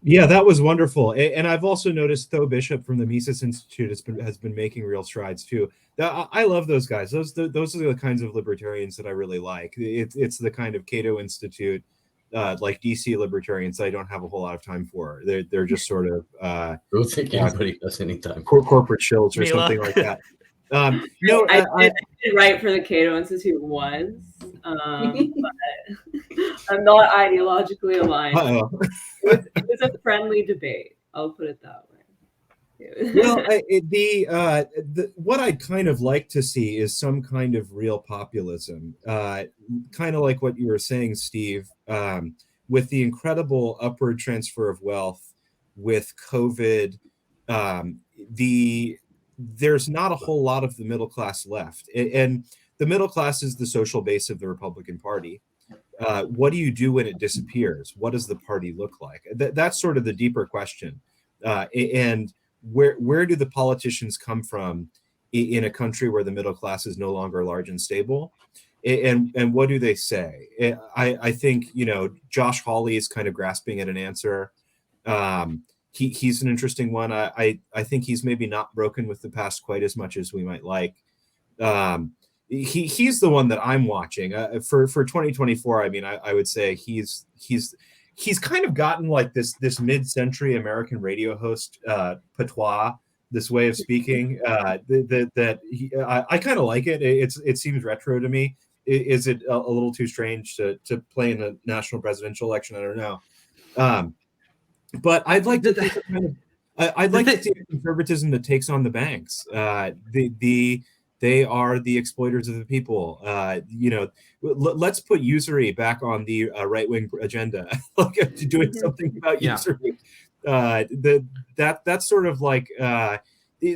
Yeah, that was wonderful. And I've also noticed Tho Bishop from the Mises Institute has been making real strides too. I love those guys. Those are the kinds of libertarians that I really like. It's the kind of Cato Institute, like DC libertarians I don't have a whole lot of time for. They're just sort of
I don't think anybody has any time.
Corporate shills or Mila. Something like that. No,
I did write for the Cato Institute once, but I'm not ideologically aligned. It was a friendly debate. I'll put it that way.
Well, what I'd kind of like to see is some kind of real populism, kind of like what you were saying, Steve, with the incredible upward transfer of wealth with COVID. There's not a whole lot of the middle class left, and the middle class is the social base of the Republican Party. What do you do when it disappears? What does the party look like? That's sort of the deeper question. And where do the politicians come from in a country where the middle class is no longer large and stable? And what do they say? I think, Josh Hawley is kind of grasping at an answer. He's an interesting one. I think he's maybe not broken with the past quite as much as we might like. He's the one that I'm watching for 2024. I mean, I would say he's kind of gotten like this mid-century American radio host patois, this way of speaking. I kind of like it. It seems retro to me. Is it a little too strange to play in a national presidential election? I don't know. But I'd like to see a conservatism that takes on the banks. They are the exploiters of the people. Let's put usury back on the right-wing agenda, like doing something about
Yeah.
usury. That's sort of like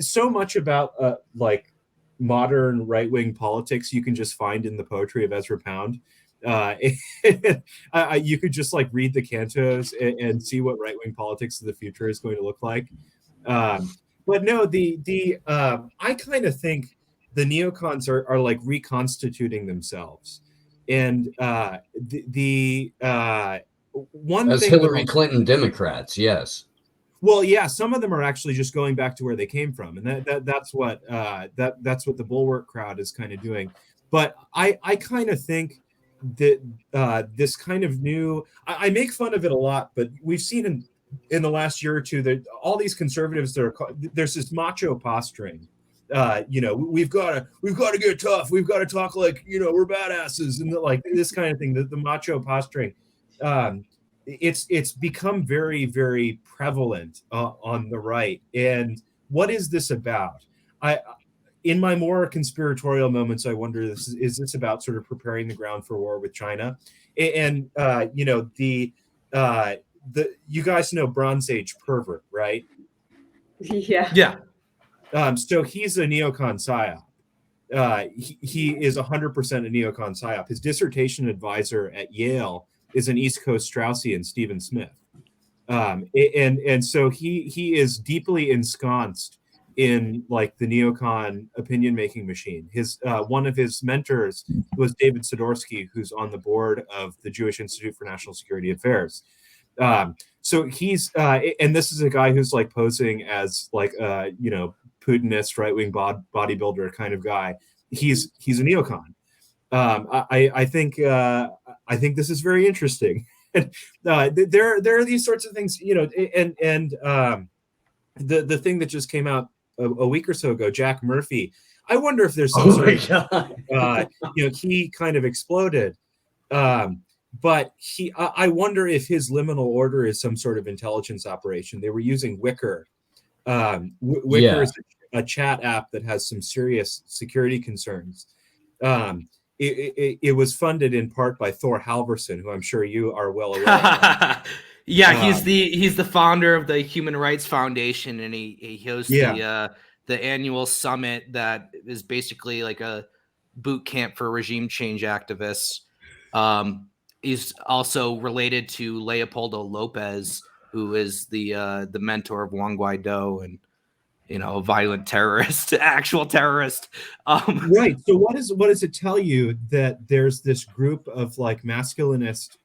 so much about like modern right-wing politics you can just find in the poetry of Ezra Pound. You could just like read the cantos and see what right-wing politics of the future is going to look like. But no, I kind of think the neocons are like reconstituting themselves, and one
As
thing that
Hillary Clinton Democrats, yes.
well, yeah, some of them are actually just going back to where they came from, and that's what that's what the Bulwark crowd is kind of doing. But I kind of think that this kind of new I make fun of it a lot, but we've seen in the last year or two that all these conservatives that are there's this macho posturing. We've got to get tough. We've got to talk like we're badasses and like this kind of thing. The macho posturing. It's become very, very prevalent on the right. And what is this about? In my more conspiratorial moments, I wonder, is this about sort of preparing the ground for war with China? And you guys know Bronze Age pervert, right?
Yeah.
So he's a neocon psyop. He is 100% a neocon psyop. His dissertation advisor at Yale is an East Coast Straussian, Stephen Smith. And so he is deeply ensconced in like the neocon opinion making machine. His one of his mentors was David Sidorsky, who's on the board of the Jewish Institute for National Security Affairs. So he's and this is a guy who's like posing as like Putinist right-wing bodybuilder kind of guy. He's a neocon. I think this is very interesting. There are these sorts of things, and the thing that just came out a week or so ago, Jack Murphy. I wonder if there's some he kind of exploded. But I wonder if his liminal order is some sort of intelligence operation. They were using Wicker. Wicker is a chat app that has some serious security concerns. It was funded in part by Thor Halvorson, who I'm sure you are well aware of.
Yeah, he's the founder of the Human Rights Foundation, and he hosts the annual summit that is basically like a boot camp for regime change activists. He's also related to Leopoldo Lopez, who is the mentor of Juan Guaido and a violent terrorist, actual terrorist.
Right. So what does it tell you that there's this group of like masculinist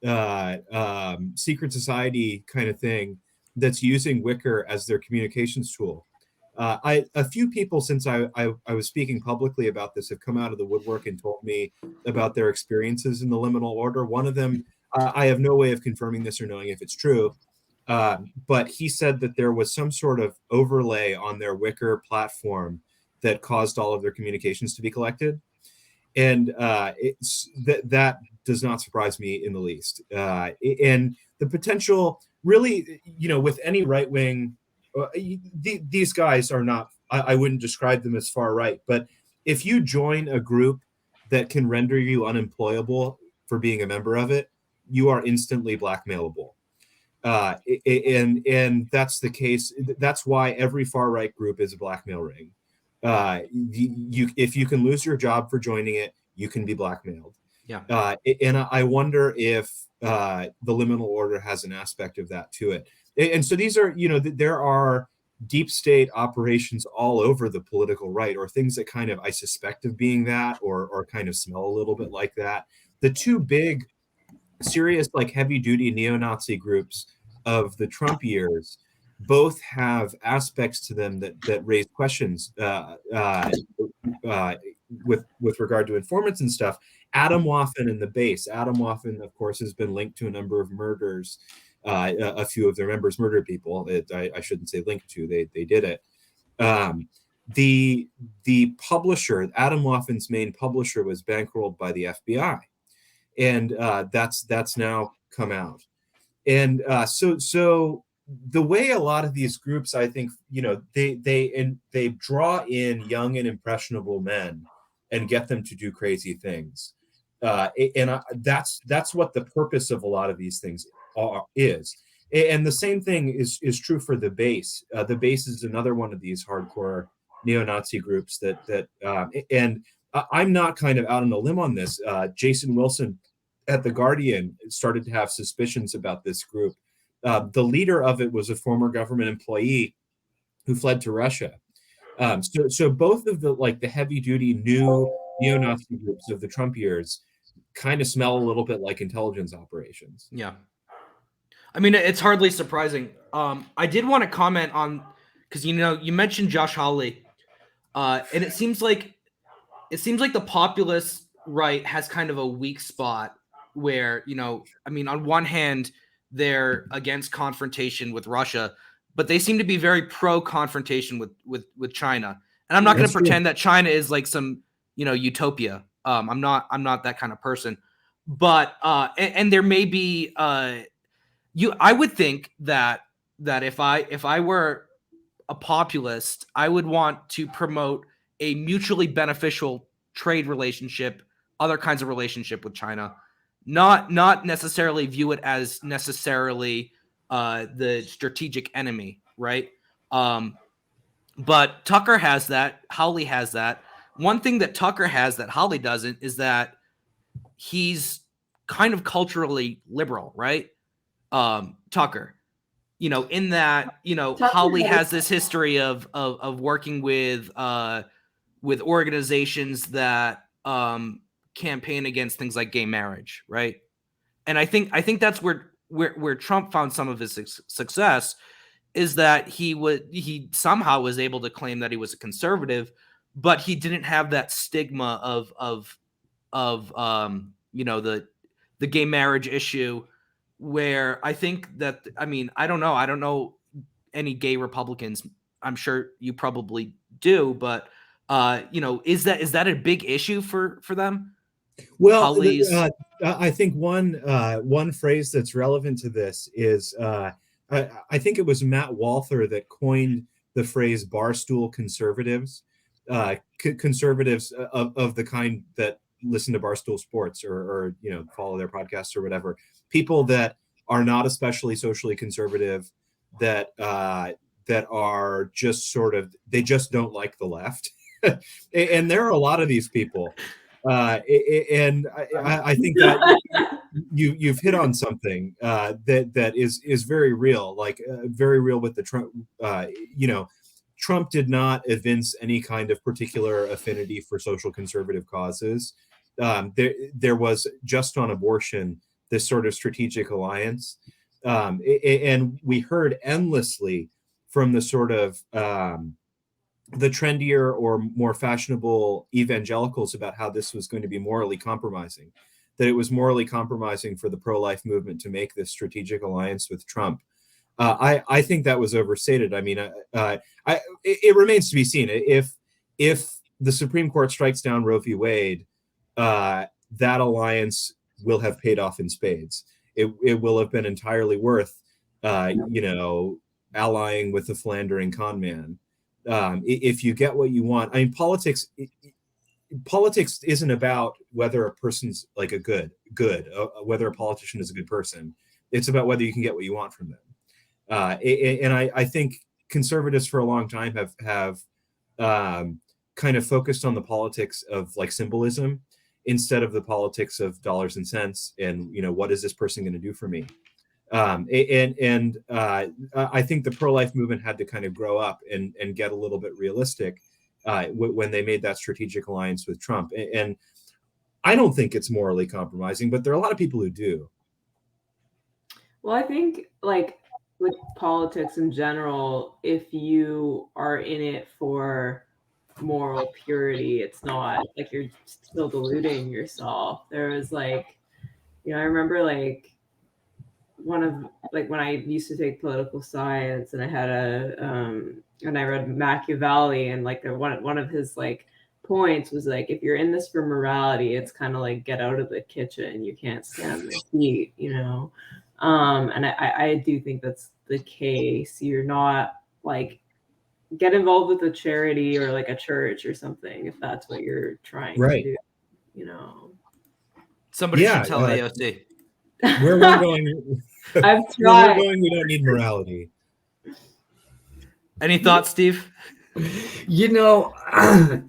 secret society kind of thing that's using Wicker as their communications tool? A few people since I was speaking publicly about this have come out of the woodwork and told me about their experiences in the liminal order. One of them, I have no way of confirming this or knowing if it's true, but he said that there was some sort of overlay on their Wicker platform that caused all of their communications to be collected. And that does not surprise me in the least. And the potential really, with any right wing, these guys are not, I wouldn't describe them as far right, but if you join a group that can render you unemployable for being a member of it, you are instantly blackmailable. And that's the case. That's why every far right group is a blackmail ring. If you can lose your job for joining it, you can be blackmailed.
Yeah.
And I wonder if the liminal order has an aspect of that to it. And so these are, there are deep state operations all over the political right, or things that kind of I suspect of being that, or kind of smell a little bit like that. The two big, serious, like heavy duty neo-Nazi groups of the Trump years both have aspects to them that raise questions with regard to informants and stuff. Atomwaffen and the base. Atomwaffen, of course, has been linked to a number of murders. A few of their members murdered people. I shouldn't say linked to. They did it. The publisher, Atomwaffen's main publisher, was bankrolled by the FBI, and that's now come out. And so the way a lot of these groups, I think, they draw in young and impressionable men and get them to do crazy things. That's what the purpose of a lot of these things is. And the same thing is true for the base. The base is another one of these hardcore neo-Nazi groups and I'm not kind of out on a limb on this. Jason Wilson at The Guardian started to have suspicions about this group. The leader of it was a former government employee who fled to Russia. So both of the heavy duty new neo-Nazi groups of the Trump years kind of smell a little bit like intelligence operations.
Yeah. I mean, it's hardly surprising. I did want to comment on, because you mentioned Josh Hawley, and it seems like the populist right has kind of a weak spot where, I mean, on one hand, they're against confrontation with Russia, but they seem to be very pro confrontation with China. And I'm not going to pretend that China is like some, utopia. I'm not that kind of person, but and there may be I would think that if I were a populist, I would want to promote a mutually beneficial trade relationship, other kinds of relationship with China, not necessarily view it as necessarily the strategic enemy, right? But Tucker has that. Hawley has that. One thing that Tucker has that Hawley doesn't is that he's kind of culturally liberal, right? Tucker, in that, Hawley has this history of working with organizations that campaign against things like gay marriage, right? And I think that's where Trump found some of his success, is that he somehow was able to claim that he was a conservative, but he didn't have that stigma of the gay marriage issue, where I think that, I mean, I don't know any gay Republicans. I'm sure you probably do, but is that a big issue for them?
Well, I think one phrase that's relevant to this is I think it was Matt Walther that coined the phrase "barstool conservatives," conservatives of the kind that listen to Barstool Sports or follow their podcasts or whatever. People that are not especially socially conservative, that are just they just don't like the left, and there are a lot of these people. And I think that you've hit on something that is very real, very real with the Trump. Trump did not evince any kind of particular affinity for social conservative causes. There was just on abortion this sort of strategic alliance, and we heard endlessly from the sort of the trendier or more fashionable evangelicals about how this was going to be morally compromising, that it was morally compromising for the pro-life movement to make this strategic alliance with Trump. I think that was overstated. I mean, it remains to be seen. If the Supreme Court strikes down Roe v. Wade, that alliance will have paid off in spades. It will have been entirely worth, allying with the philandering con man. If you get what you want, I mean, politics isn't about whether a person's like a good, whether a politician is a good person. It's about whether you can get what you want from them. And I think conservatives for a long time have kind of focused on the politics of like symbolism instead of the politics of dollars and cents and, what is this person going to do for me? I think the pro-life movement had to kind of grow up and get a little bit realistic when they made that strategic alliance with Trump. And I don't think it's morally compromising, but there are a lot of people who do.
Well, I think with politics in general, if you are in it for moral purity, it's not like you're still deluding yourself. There was I remember one of when I used to take political science, and I had and I read Machiavelli, and one of his points was if you're in this for morality, it's kind of get out of the kitchen. You can't stand the heat, And I do think that's the case. You're not like get involved with a charity or like a church or something if that's what you're trying to do, you know.
Somebody should tell AOC.
Where we're going,
I've
where
tried.
we're going, we don't need morality.
Any thoughts, Steve?
You know, I'm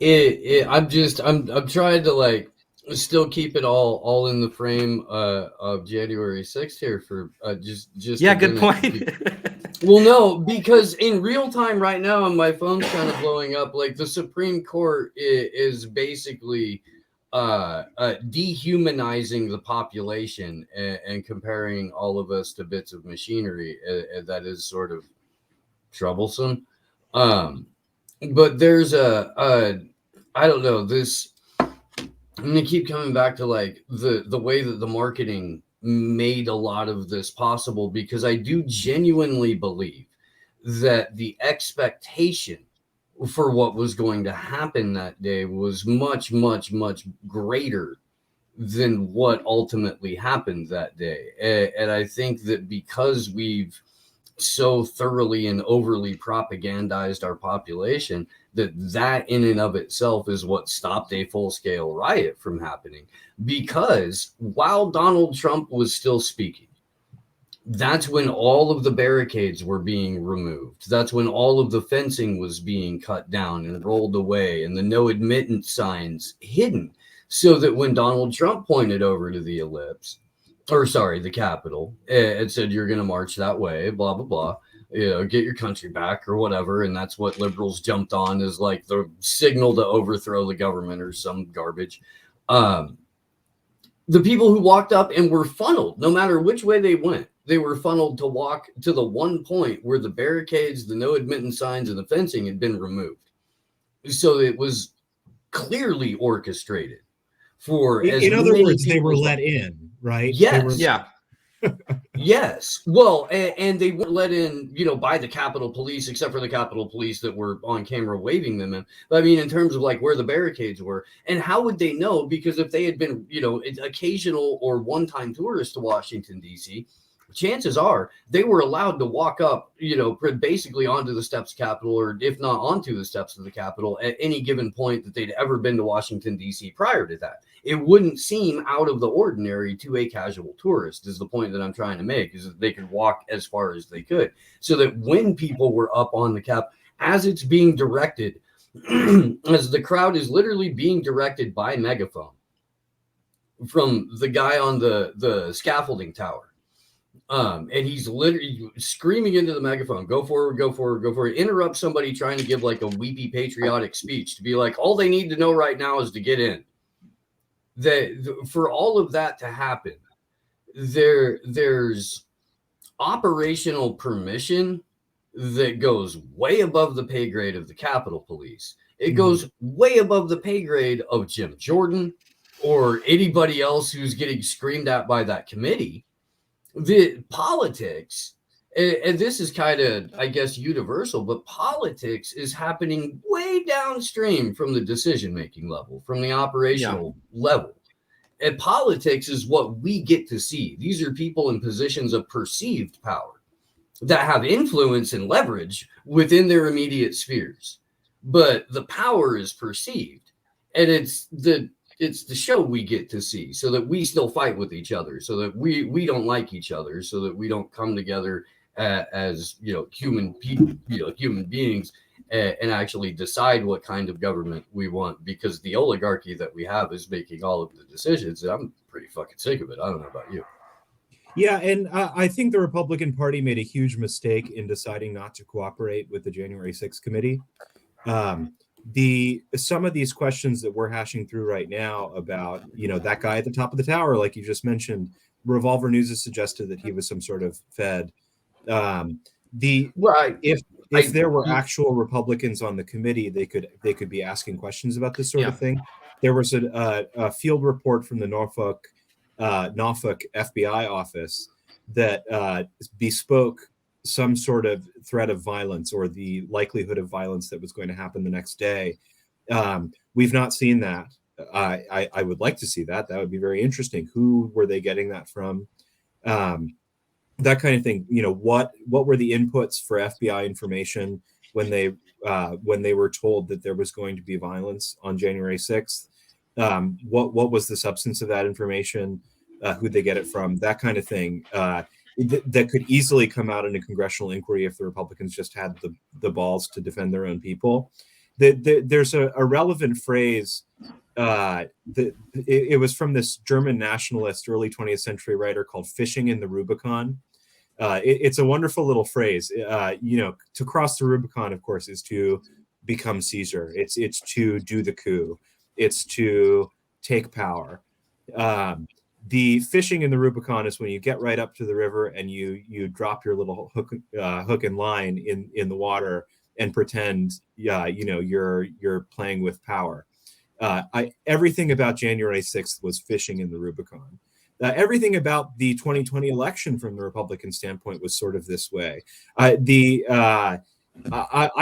trying to like still keep it all in the frame of January 6th here for just
yeah, good point.
Well, no, because in real time right now, and my phone's kind of blowing up. Like the Supreme Court is basically dehumanizing the population and comparing all of us to bits of machinery. That is sort of troublesome. But there's I don't know, this, I'm gonna keep coming back to like the way that the marketing made a lot of this possible, because I do genuinely believe that the expectation for what was going to happen that day was much, much, much greater than what ultimately happened that day. And I think that because we've so thoroughly and overly propagandized our population, that in and of itself is what stopped a full-scale riot from happening. Because while Donald Trump was still speaking, that's when all of the barricades were being removed. That's when all of the fencing was being cut down and rolled away, and the no admittance signs hidden, so that when Donald Trump pointed over to the the Capitol, and said, "You're going to march that way," blah, blah, blah, you know, get your country back or whatever. And that's what liberals jumped on as like the signal to overthrow the government or some garbage. The people who walked up and were funneled, no matter which way they went, they were funneled to walk to the one point where the barricades, the no admittance signs, and the fencing had been removed. So it was clearly orchestrated for,
in other words, they were let in, right?
Yes.
Yeah.
Yes. Well, and they weren't let in, you know, by the Capitol Police, except for the Capitol Police that were on camera waving them in. But I mean, in terms of like where the barricades were, and how would they know? Because if they had been, you know, occasional or one-time tourists to Washington, D.C., chances are they were allowed to walk up, you know, basically onto the steps of the Capitol, or if not onto the steps of the Capitol, at any given point that they'd ever been to Washington, D.C. prior to that. It wouldn't seem out of the ordinary to a casual tourist, is the point that I'm trying to make, is that they could walk as far as they could. So that when people were up on the Cap, as it's being directed, as the crowd is literally being directed by megaphone from the guy on the scaffolding tower, and he's literally screaming into the megaphone, "Go forward, go forward, go forward." Interrupt somebody trying to give like a weepy patriotic speech to be like, all they need to know right now is to get in. For all of that to happen, there's operational permission that goes way above the pay grade of the Capitol Police. It goes way above the pay grade of Jim Jordan or anybody else who's getting screamed at by that committee. The politics, and this is kind of, I guess, universal, but politics is happening way downstream from the decision-making level, from the operational level. And politics is what we get to see. These are people in positions of perceived power that have influence and leverage within their immediate spheres. But the power is perceived, and it's the show we get to see, so that we still fight with each other, so that we don't like each other, so that we don't come together as, you know, human beings, and actually decide what kind of government we want, because the oligarchy that we have is making all of the decisions, and I'm pretty fucking sick of it. I don't know about you.
Yeah, and I think the Republican Party made a huge mistake in deciding not to cooperate with the January 6th committee. Some of these questions that we're hashing through right now about, you know, that guy at the top of the tower, like you just mentioned, Revolver News has suggested that he was some sort of Fed. If there were actual Republicans on the committee, they could be asking questions about this sort of thing. There was a field report from the Norfolk FBI office that bespoke some sort of threat of violence or the likelihood of violence that was going to happen the next day. We've not seen that. I would like to see that. That would be very interesting. Who were they getting that from? that kind of thing. What were the inputs for FBI information when they were told that there was going to be violence on January 6th? What was the substance of that information? Who'd they get it from? That kind of thing. That could easily come out in a congressional inquiry if the Republicans just had the balls to defend their own people. There's a relevant phrase. It was from this German nationalist, early 20th century writer called "fishing in the Rubicon." It's a wonderful little phrase. To cross the Rubicon, of course, is to become Caesar. It's to do the coup. It's to take power. The fishing in the Rubicon is when you get right up to the river and you drop your little hook and line in the water and pretend, you're playing with power. Everything about January 6th was fishing in the Rubicon. Everything about the 2020 election from the Republican standpoint was sort of this way. I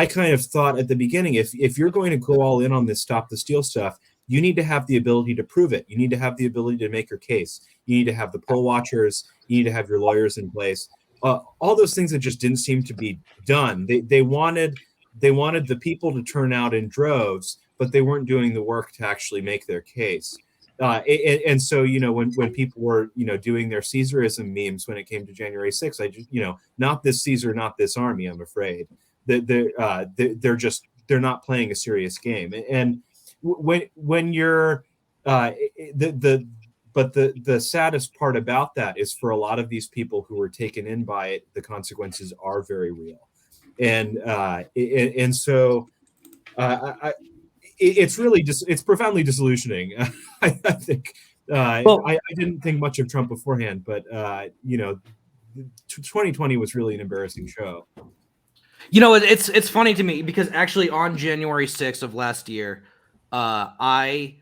kind of thought at the beginning, if you're going to go all in on this stop the steal stuff, you need to have the ability to prove it. You need to have the ability to make your case. You need to have the poll watchers. You need to have your lawyers in place. All those things that just didn't seem to be done. They wanted the people to turn out in droves, but they weren't doing the work to actually make their case. And so, when people were, doing their Caesarism memes when it came to January 6th, I just, not this Caesar, not this army, I'm afraid. They're not playing a serious game. And when you're the saddest part about that is for a lot of these people who were taken in by it, the consequences are very real. And so it's really just, it's profoundly disillusioning. I think I didn't think much of Trump beforehand, but 2020 was really an embarrassing show.
It's funny to me because actually on January 6th of last year, I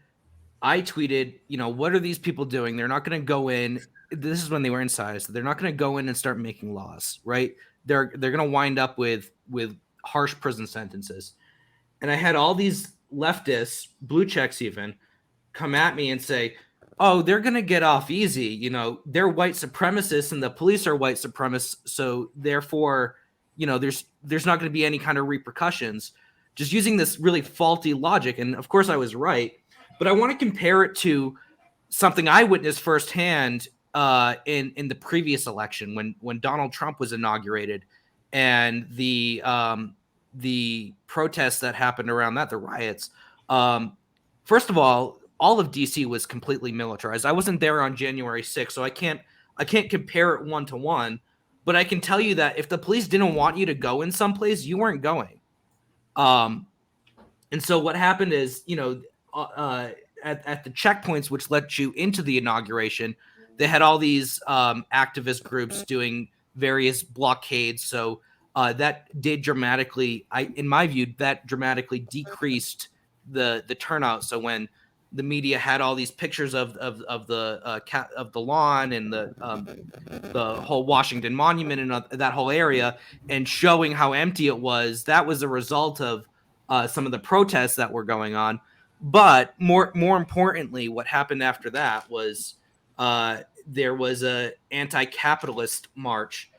tweeted, what are these people doing? They're not going to go in. This is when they were inside. So they're not going to go in and start making laws, right? They're going to wind up with harsh prison sentences. And I had all these leftists, blue checks even, come at me and say, oh, they're going to get off easy. They're white supremacists and the police are white supremacists. So therefore, there's not going to be any kind of repercussions. Just using this really faulty logic. And of course I was right. But I want to compare it to something I witnessed firsthand in the previous election when Donald Trump was inaugurated, and the protests that happened around that, the riots. First of all of DC was completely militarized. I wasn't there on January 6th, so I can't compare it one to one. But I can tell you that if the police didn't want you to go in someplace, you weren't going. And so what happened is, at the checkpoints which let you into the inauguration, they had all these activist groups doing various blockades. So that did dramatically, in my view, that dramatically decreased the turnout. So when the media had all these pictures of the lawn and the whole Washington Monument and that whole area, and showing how empty it was, that was a result of some of the protests that were going on. But more importantly, what happened after that was there was a anti-capitalist march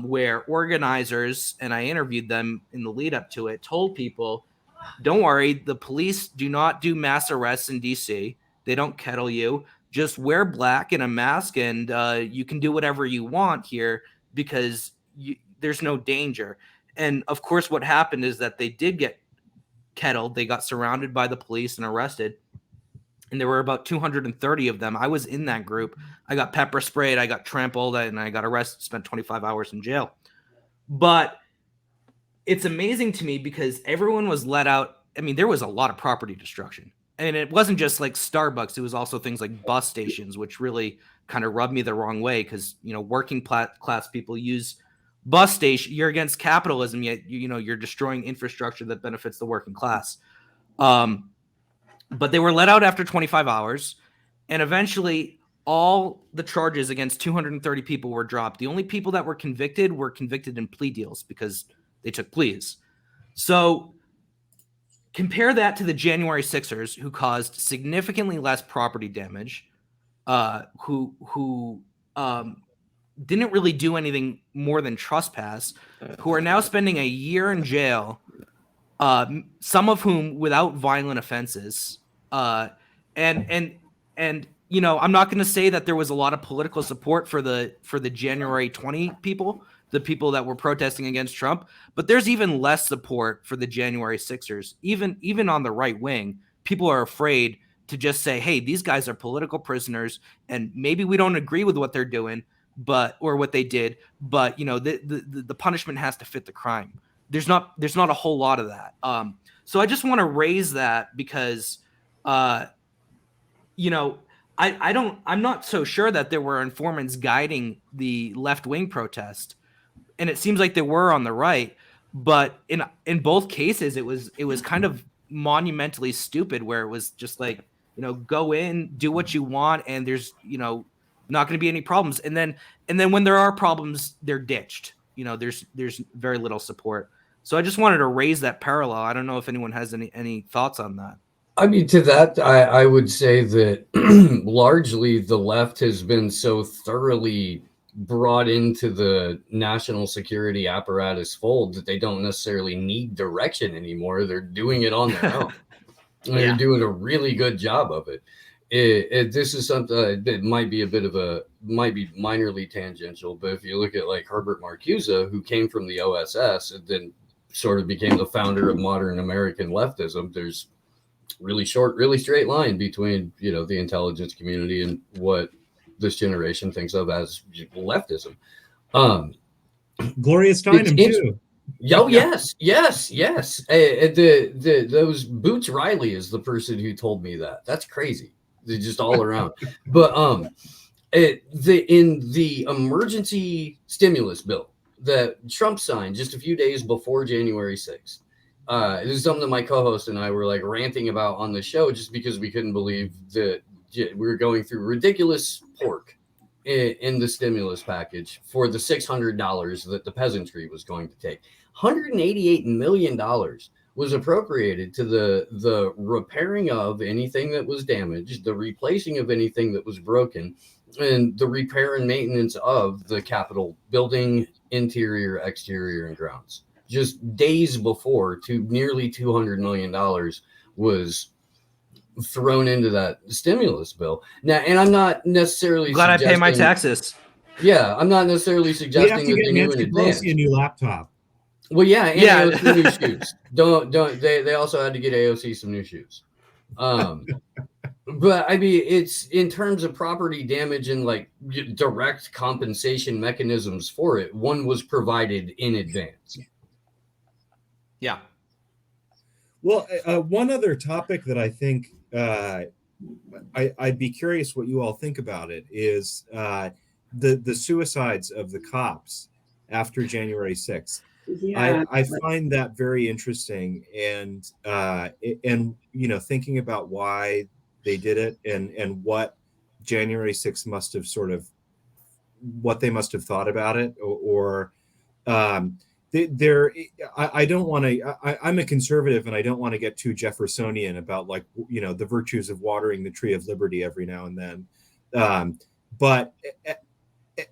where organizers, and I interviewed them in the lead up to it, told people, don't worry, the police do not do mass arrests in DC. They don't kettle you. Just wear black and a mask, and you can do whatever you want here because there's no danger. And of course, what happened is that they did get kettled. They got surrounded by the police and arrested. And there were about 230 of them. I was in that group. I got pepper sprayed, I got trampled, and I got arrested, spent 25 hours in jail. But it's amazing to me because everyone was let out. I mean, there was a lot of property destruction. And it wasn't just like Starbucks. It was also things like bus stations, which really kind of rubbed me the wrong way because, working class people use bus station. You're against capitalism, yet, you're destroying infrastructure that benefits the working class. But they were let out after 25 hours. And eventually all the charges against 230 people were dropped. The only people that were convicted in plea deals because they took pleas. So compare that to the January Sixers, who caused significantly less property damage, who didn't really do anything more than trespass, who are now spending a year in jail, some of whom without violent offenses. And you know, I'm not going to say that there was a lot of political support for the January 20 people, the people that were protesting against Trump, but there's even less support for the January 6ers. Even on the right wing, people are afraid to just say, hey, these guys are political prisoners, and maybe we don't agree with what they're doing, or what they did, but you know, the punishment has to fit the crime. There's not a whole lot of that. So I just want to raise that because, you know, I'm not so sure that there were informants guiding the left wing protest, and it seems like they were on the right, but in both cases it was kind of monumentally stupid, where it was just like, you know, go in, do what you want, and there's, you know, not going to be any problems, and then when there are problems, they're ditched. You know, there's very little support. So I just wanted to raise that parallel. I don't know if anyone has any thoughts on that.
I mean, to that, I would say that largely the left has been so thoroughly brought into the national security apparatus fold that they don't necessarily need direction anymore. They're doing it on their own. And they're doing a really good job of it. This is something that might be minorly tangential, but if you look at like Herbert Marcuse, who came from the OSS and then sort of became the founder of modern American leftism, there's really short, really straight line between, you know, the intelligence community and what this generation thinks of as leftism.
Gloria Steinem too.
Oh yes. Those Boots Riley is the person who told me that. That's crazy. They're just all around. But in the emergency stimulus bill that Trump signed just a few days before January 6th. This is something that my co-host and I were like ranting about on the show, just because we couldn't believe that we were going through ridiculous pork in the stimulus package for the $600 that the peasantry was going to take. $188 million was appropriated to the repairing of anything that was damaged, the replacing of anything that was broken, and the repair and maintenance of the Capitol building, interior, exterior, and grounds. Just days before, nearly $200 million was thrown into that stimulus bill. Now, and I'm not necessarily
glad I pay my taxes.
Yeah, I'm not necessarily suggesting that they knew in advance.
A new laptop.
Well, yeah, and AOC new shoes. Don't they also had to get AOC some new shoes. But I mean, it's in terms of property damage and like direct compensation mechanisms for it, one was provided in advance.
Yeah.
Well, one other topic that I think I'd be curious what you all think about it is the suicides of the cops after January 6th. Yeah, I find that very interesting, and you know, thinking about why they did it and what January 6th must have what they must have thought about it, or I don't want to. I'm a conservative, and I don't want to get too Jeffersonian about, like, you know, the virtues of watering the tree of liberty every now and then. But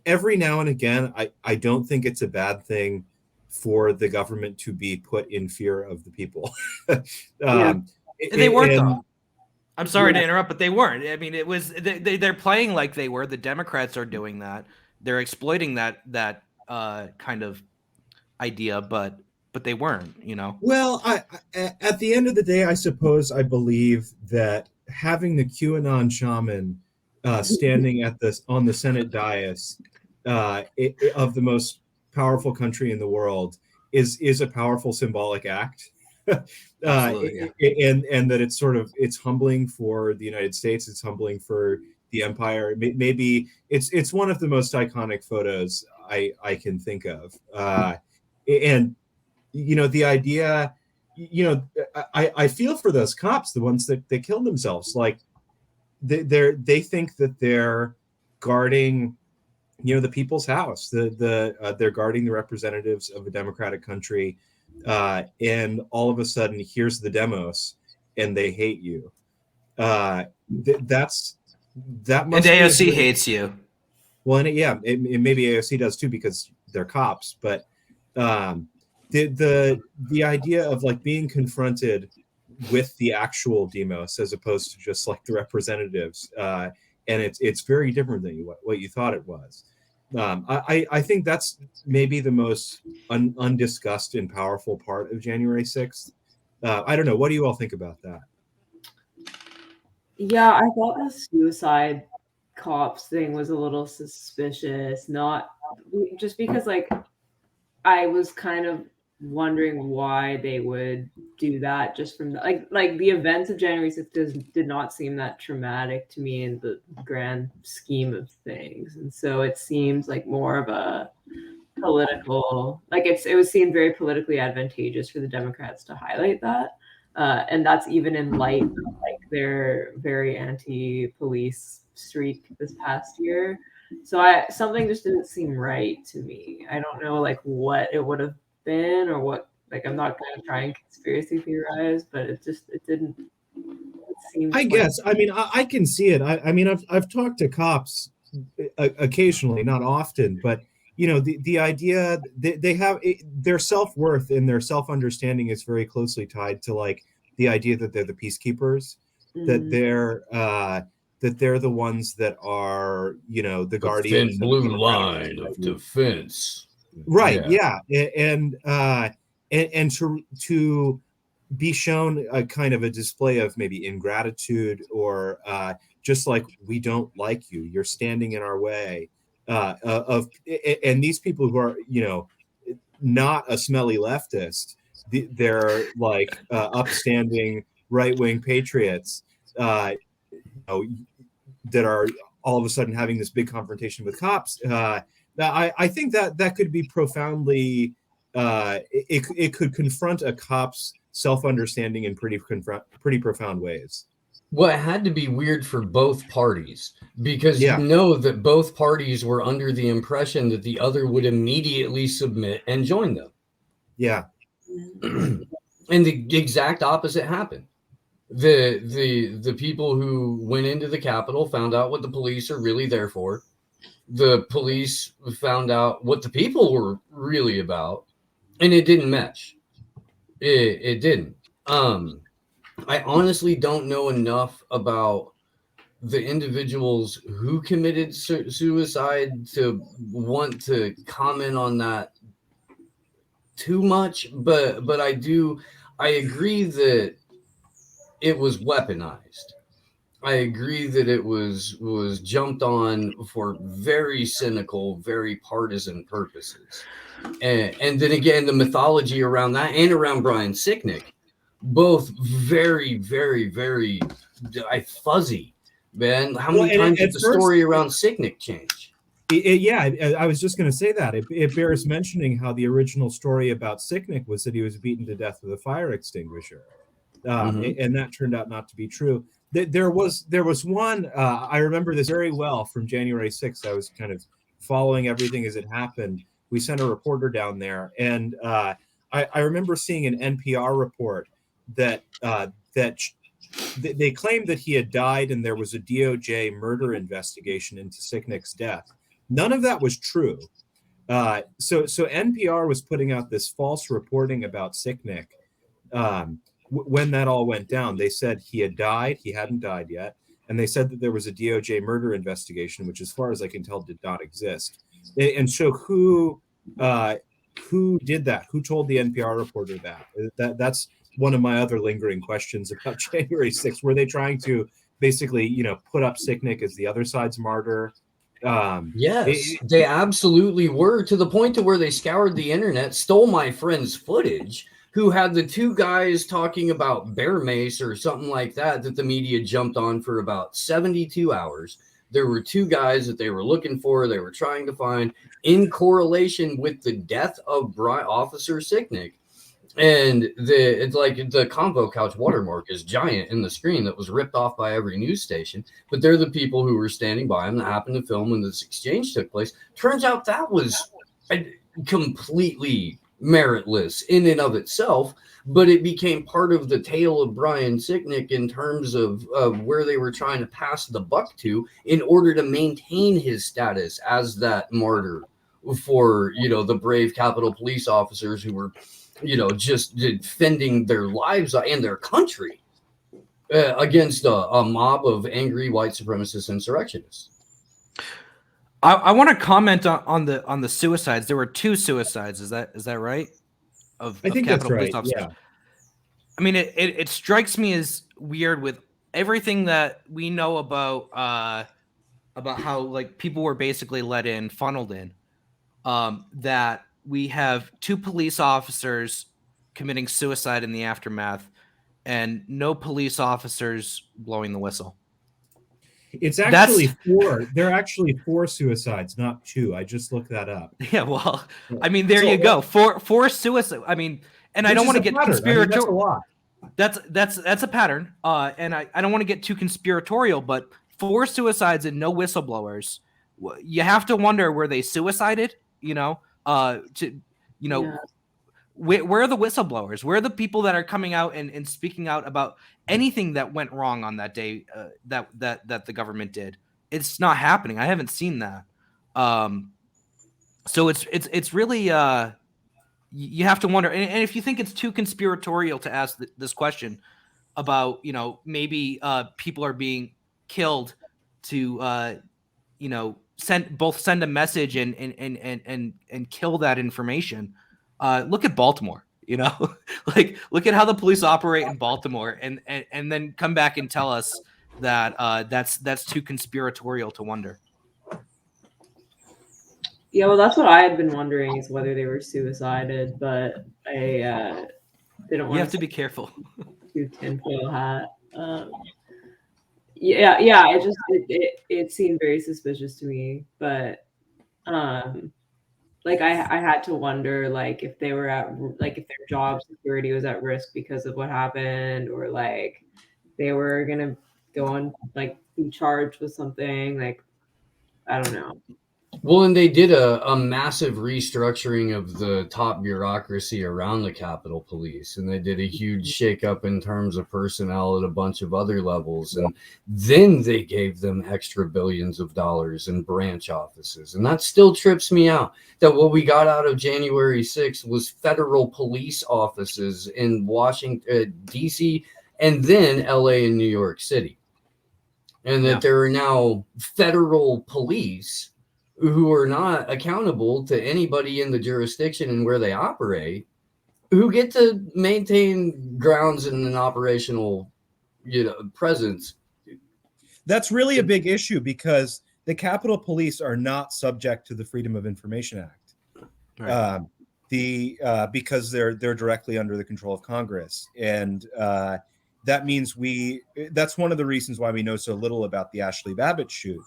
every now and again, I don't think it's a bad thing for the government to be put in fear of the people.
They weren't, though. I'm sorry to interrupt, but they weren't. I mean, it was they're playing like they were. The Democrats are doing that. They're exploiting that kind of idea, but they weren't, you know.
Well, at the end of the day, I suppose I believe that having the QAnon shaman standing on the Senate dais of the most powerful country in the world is a powerful symbolic act. And that it's humbling for the United States. It's humbling for the empire. Maybe it's one of the most iconic photos I can think of. And, you know, the idea, you know, I feel for those cops, the ones that killed themselves. Like, they think that they're guarding, you know, the people's house. They're guarding the representatives of a democratic country, and all of a sudden, here's the demos, and they hate you. That must.
And AOC hates you.
Well, and maybe AOC does too because they're cops. But the idea of like being confronted with the actual demos as opposed to just like the representatives, and it's very different than what you thought it was. I think that's maybe the most undiscussed and powerful part of January 6th. I don't know. What do you all think about that?
Yeah, I thought the suicide cops thing was a little suspicious, not just because like I was kind of wondering why they would do that just from like the events of January 6th did not seem that traumatic to me in the grand scheme of things. And so it seems like more of a political, like it was seen very politically advantageous for the Democrats to highlight that. And that's even in light of like their very anti-police streak this past year. So something just didn't seem right to me. I don't know like what it would have been or what, like I'm not going to try and conspiracy theorize, but it didn't seem.
I guess. I mean, I can see it. I mean, I've talked to cops occasionally, not often, but you know, the idea they have their self-worth and their self-understanding is very closely tied to like the idea that they're the peacekeepers, that they're the ones that are, you know, the guardians.
Thin blue line of defense.
Right. Yeah. And to be shown a kind of a display of maybe ingratitude or just like, we don't like you, you're standing in our way. And these people who are, you know, not a smelly leftist, they're like upstanding right-wing patriots, you know, that are all of a sudden having this big confrontation with cops. I think that could be profoundly, it could confront a cop's self-understanding in pretty profound ways.
Well, it had to be weird for both parties because you know that both parties were under the impression that the other would immediately submit and join them.
Yeah.
And the exact opposite happened. The people who went into the Capitol found out what the police are really there for. The police found out what the people were really about, and it didn't mesh. It didn't. I honestly don't know enough about the individuals who committed suicide to want to comment on that too much, but I agree that it was weaponized. I agree that it was jumped on for very cynical, very partisan purposes. And then again, the mythology around that and around Brian Sicknick, both very, very, very fuzzy, man. How many times did the story around Sicknick change?
I was just going to say that. It bears mentioning how the original story about Sicknick was that he was beaten to death with a fire extinguisher. And that turned out not to be true. There was one, I remember this very well from January 6th. I was kind of following everything as it happened. We sent a reporter down there, and I remember seeing an NPR report that they claimed that he had died and there was a DOJ murder investigation into Sicknick's death. None of that was true. So NPR was putting out this false reporting about Sicknick. When that all went down, they said he had died. He hadn't died yet. And they said that there was a DOJ murder investigation, which as far as I can tell, did not exist. And so who did that? Who told the NPR reporter that? That's one of my other lingering questions about January 6th. Were they trying to basically, you know, put up Sicknick as the other side's martyr?
Yes, they absolutely were, to the point to where they scoured the internet, stole my friend's footage, who had the two guys talking about bear mace or something like that the media jumped on for about 72 hours. There were two guys that they were looking for, they were trying to find in correlation with the death of Officer Sicknick. And it's like the convo couch watermark is giant in the screen that was ripped off by every news station. But they're the people who were standing by him that happened to film when this exchange took place. Turns out that was completely meritless in and of itself, but it became part of the tale of Brian Sicknick in terms of where they were trying to pass the buck to in order to maintain his status as that martyr for, the brave Capitol Police officers who were, just defending their lives and their country against a mob of angry white supremacist insurrectionists.
I want to comment on the suicides. There were 2 suicides. Is that right?
I think that's
Capitol Police
right.
officers.
Yeah.
I mean, it strikes me as weird with everything that we know about how like people were basically let in, funneled in. That we have 2 police officers committing suicide in the aftermath, and no police officers blowing the whistle.
It's actually 4. There are actually 4 suicides, not 2. I just looked that up.
Yeah, well, I mean, there you go. 4 suicide. I mean, and I don't want to get conspiratorial.
That's a lot.
That's a pattern. And I don't want to get too conspiratorial, but 4 suicides and no whistleblowers. You have to wonder, were they suicided?
Yeah.
Where are the whistleblowers? Where are the people that are coming out and speaking out about anything that went wrong on that day that the government did? It's not happening. I haven't seen that. So it's really you have to wonder. And if you think it's too conspiratorial to ask this question about, maybe people are being killed to send a message and kill that information. Look at Baltimore, like look at how the police operate in Baltimore, and then come back and tell us that that's too conspiratorial to wonder.
Yeah, well, that's what I had been wondering, is whether they were suicided, but I didn't want.
You have to be careful.
To tinfoil hat. Yeah. It seemed very suspicious to me, but like I had to wonder, like, if they were if their job security was at risk because of what happened, or like they were gonna go on, like, be charged with something. Like, I don't know.
Well, and they did a massive restructuring of the top bureaucracy around the Capitol Police, and they did a huge shakeup in terms of personnel at a bunch of other levels, and then they gave them extra billions of dollars in branch offices. And that still trips me out, that what we got out of January 6th was federal police offices in Washington, D.C., and then L.A. and New York City, and that there are now federal police who are not accountable to anybody in the jurisdiction and where they operate, who get to maintain grounds in an operational, presence.
That's really a big issue, because the Capitol Police are not subject to the Freedom of Information Act. Right. Because they're directly under the control of Congress, and that means that's one of the reasons why we know so little about the Ashley Babbitt shoot.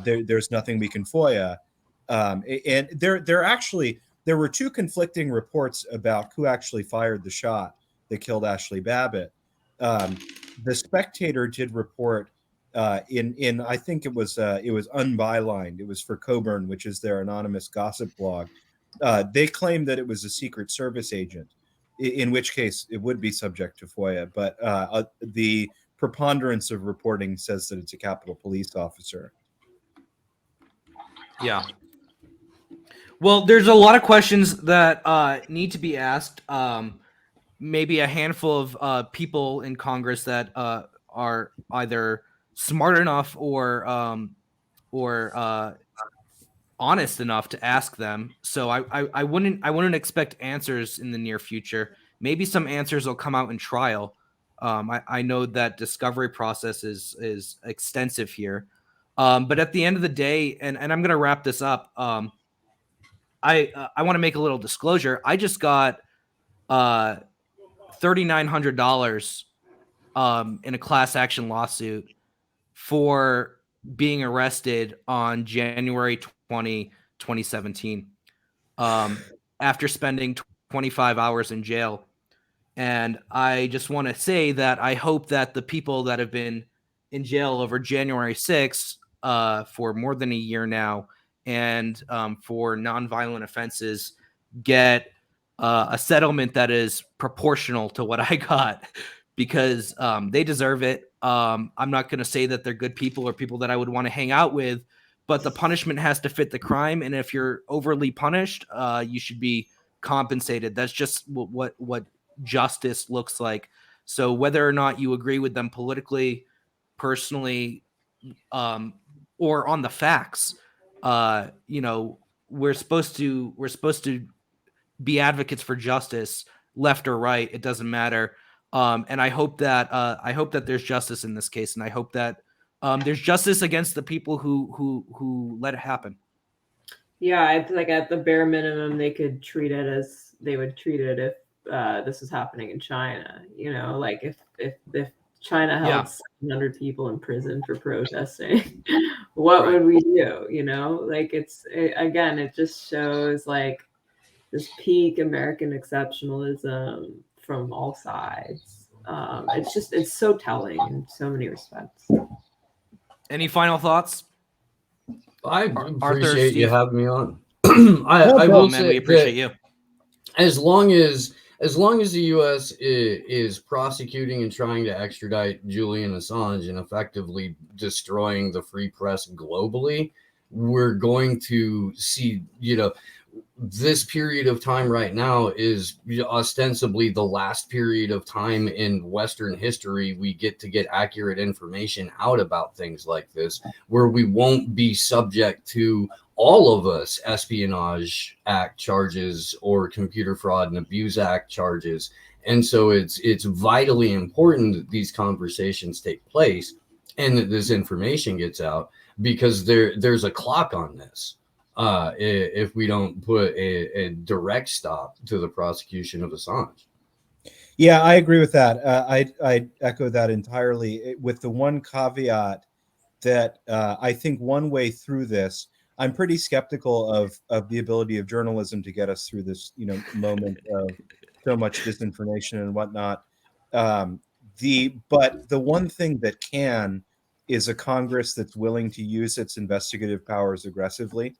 There's nothing we can FOIA, and there were 2 conflicting reports about who actually fired the shot that killed Ashley Babbitt. The Spectator did report in I think it was unbylined. It was for Coburn, which is their anonymous gossip blog. They claimed that it was a Secret Service agent, in which case it would be subject to FOIA. But the preponderance of reporting says that it's a Capitol Police officer.
Yeah. Well, there's a lot of questions that need to be asked. Maybe a handful of people in Congress that are either smart enough or honest enough to ask them. So I wouldn't expect answers in the near future. Maybe some answers will come out in trial. I know that discovery process is extensive here. But at the end of the day, and I'm going to wrap this up, I want to make a little disclosure. I just got $3,900 in a class action lawsuit for being arrested on January 20, 2017, after spending 25 hours in jail. And I just want to say that I hope that the people that have been in jail over January 6th for more than a year now, and for nonviolent offenses, get a settlement that is proportional to what I got, because they deserve it. I'm not going to say that they're good people or people that I would want to hang out with, but the punishment has to fit the crime. And if you're overly punished, you should be compensated. That's just what justice looks like. So whether or not you agree with them politically, personally, or on the facts, we're supposed to be advocates for justice, left or right. It doesn't matter. And I hope that there's justice in this case, and I hope that there's justice against the people who let it happen.
Yeah, it's like at the bare minimum, they could treat it as they would treat it if this was happening in China. Like if China held 700 people in prison for protesting, what would we do? Like again, it just shows like this peak American exceptionalism from all sides. It's so telling in so many respects.
Any final thoughts?
I
Arthur,
appreciate
Steve?
you having me on. I will say
we appreciate you.
As long as the U.S. is prosecuting and trying to extradite Julian Assange and effectively destroying the free press globally, we're going to see, this period of time right now is ostensibly the last period of time in Western history we get to get accurate information out about things like this, where we won't be subject to all of us Espionage Act charges or Computer Fraud and Abuse Act charges. And so it's vitally important that these conversations take place and that this information gets out, because there's a clock on this. If we don't put a direct stop to the prosecution of Assange.
Yeah, I agree with that. I echo that entirely, with the one caveat that I think one way through this, I'm pretty skeptical of the ability of journalism to get us through this, moment of so much disinformation and whatnot. But the one thing that can is a Congress that's willing to use its investigative powers aggressively.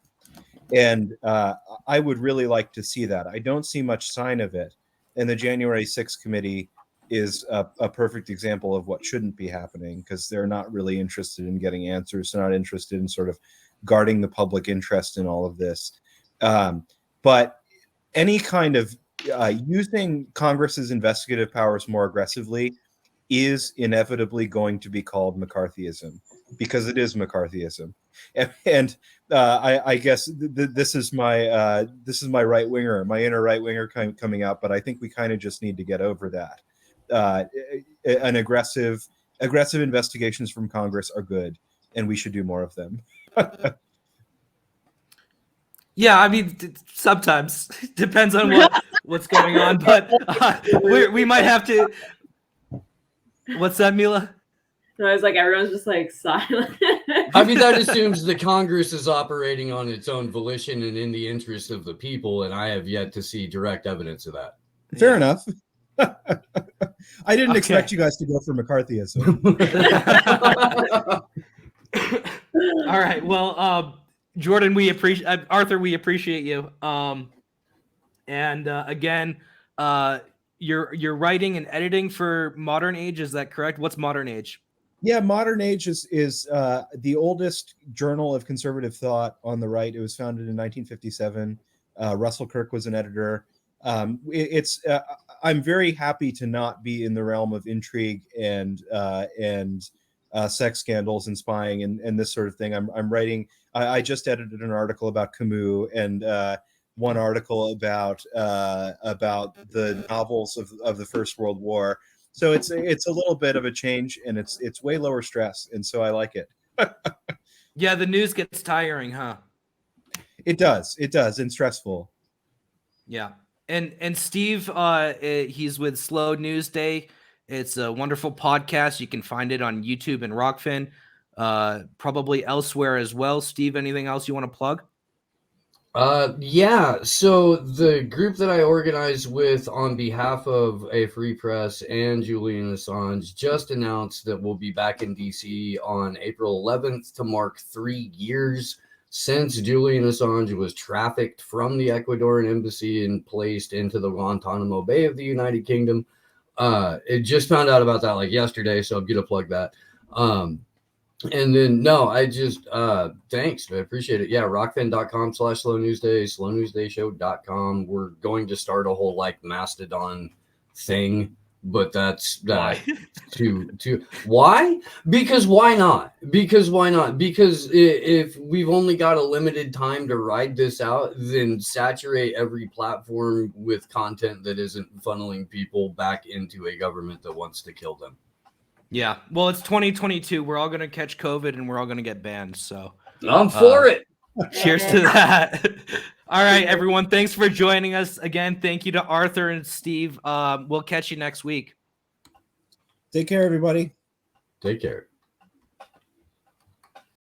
And I would really like to see that. I don't see much sign of it. And the January 6th committee is a perfect example of what shouldn't be happening, because they're not really interested in getting answers. They're not interested in sort of guarding the public interest in all of this. But any kind of using Congress's investigative powers more aggressively is inevitably going to be called McCarthyism, because it is McCarthyism. And I guess this is my right winger, my inner right winger coming out. But I think we kind of just need to get over that. An aggressive investigations from Congress are good, and we should do more of them.
Yeah, I mean, sometimes depends on what's going on, but we might have to. What's that, Mila?
No, it's like everyone's just like silent.
I mean, that assumes the Congress is operating on its own volition and in the interest of the people, and I have yet to see direct evidence of that.
Fair enough. I didn't expect you guys to go for McCarthyism.
All right. Well, Jordan, we appreciate Arthur. We appreciate you. And again, you're writing and editing for Modern Age. Is that correct? What's Modern Age?
Yeah, Modern Age is the oldest journal of conservative thought on the right. It was founded in 1957. Russell Kirk was an editor. I'm very happy to not be in the realm of intrigue and sex scandals and spying and this sort of thing. I'm writing. I just edited an article about Camus and one article about the novels of the First World War. So it's a little bit of a change, and it's way lower stress, and so I like it.
Yeah, the news gets tiring, huh?
It does, and stressful.
Yeah, and Steve, he's with Slow News Day. It's a wonderful podcast. You can find it on YouTube and Rockfin, probably elsewhere as well. Steve, anything else you want to plug?
Yeah, so the group that I organized with on behalf of a free press and Julian Assange just announced that we'll be back in DC on April 11th to mark 3 years since Julian Assange was trafficked from the Ecuadorian embassy and placed into the Guantanamo Bay of the United Kingdom. It just found out about that like yesterday, so I'm gonna plug that. And then no, I just thanks, I appreciate it. Yeah, rockfin.com/slownewsday, slownewsdayshow.com. We're going to start a whole like Mastodon thing, but that's
Why?
Why? Because why not? Because if we've only got a limited time to ride this out, then saturate every platform with content that isn't funneling people back into a government that wants to kill them.
Yeah. Well, it's 2022. We're all going to catch COVID and we're all going to get banned. So
I'm for it.
cheers to that. All right, everyone. Thanks for joining us again. Thank you to Arthur and Steve. We'll catch you next week.
Take care, everybody.
Take care.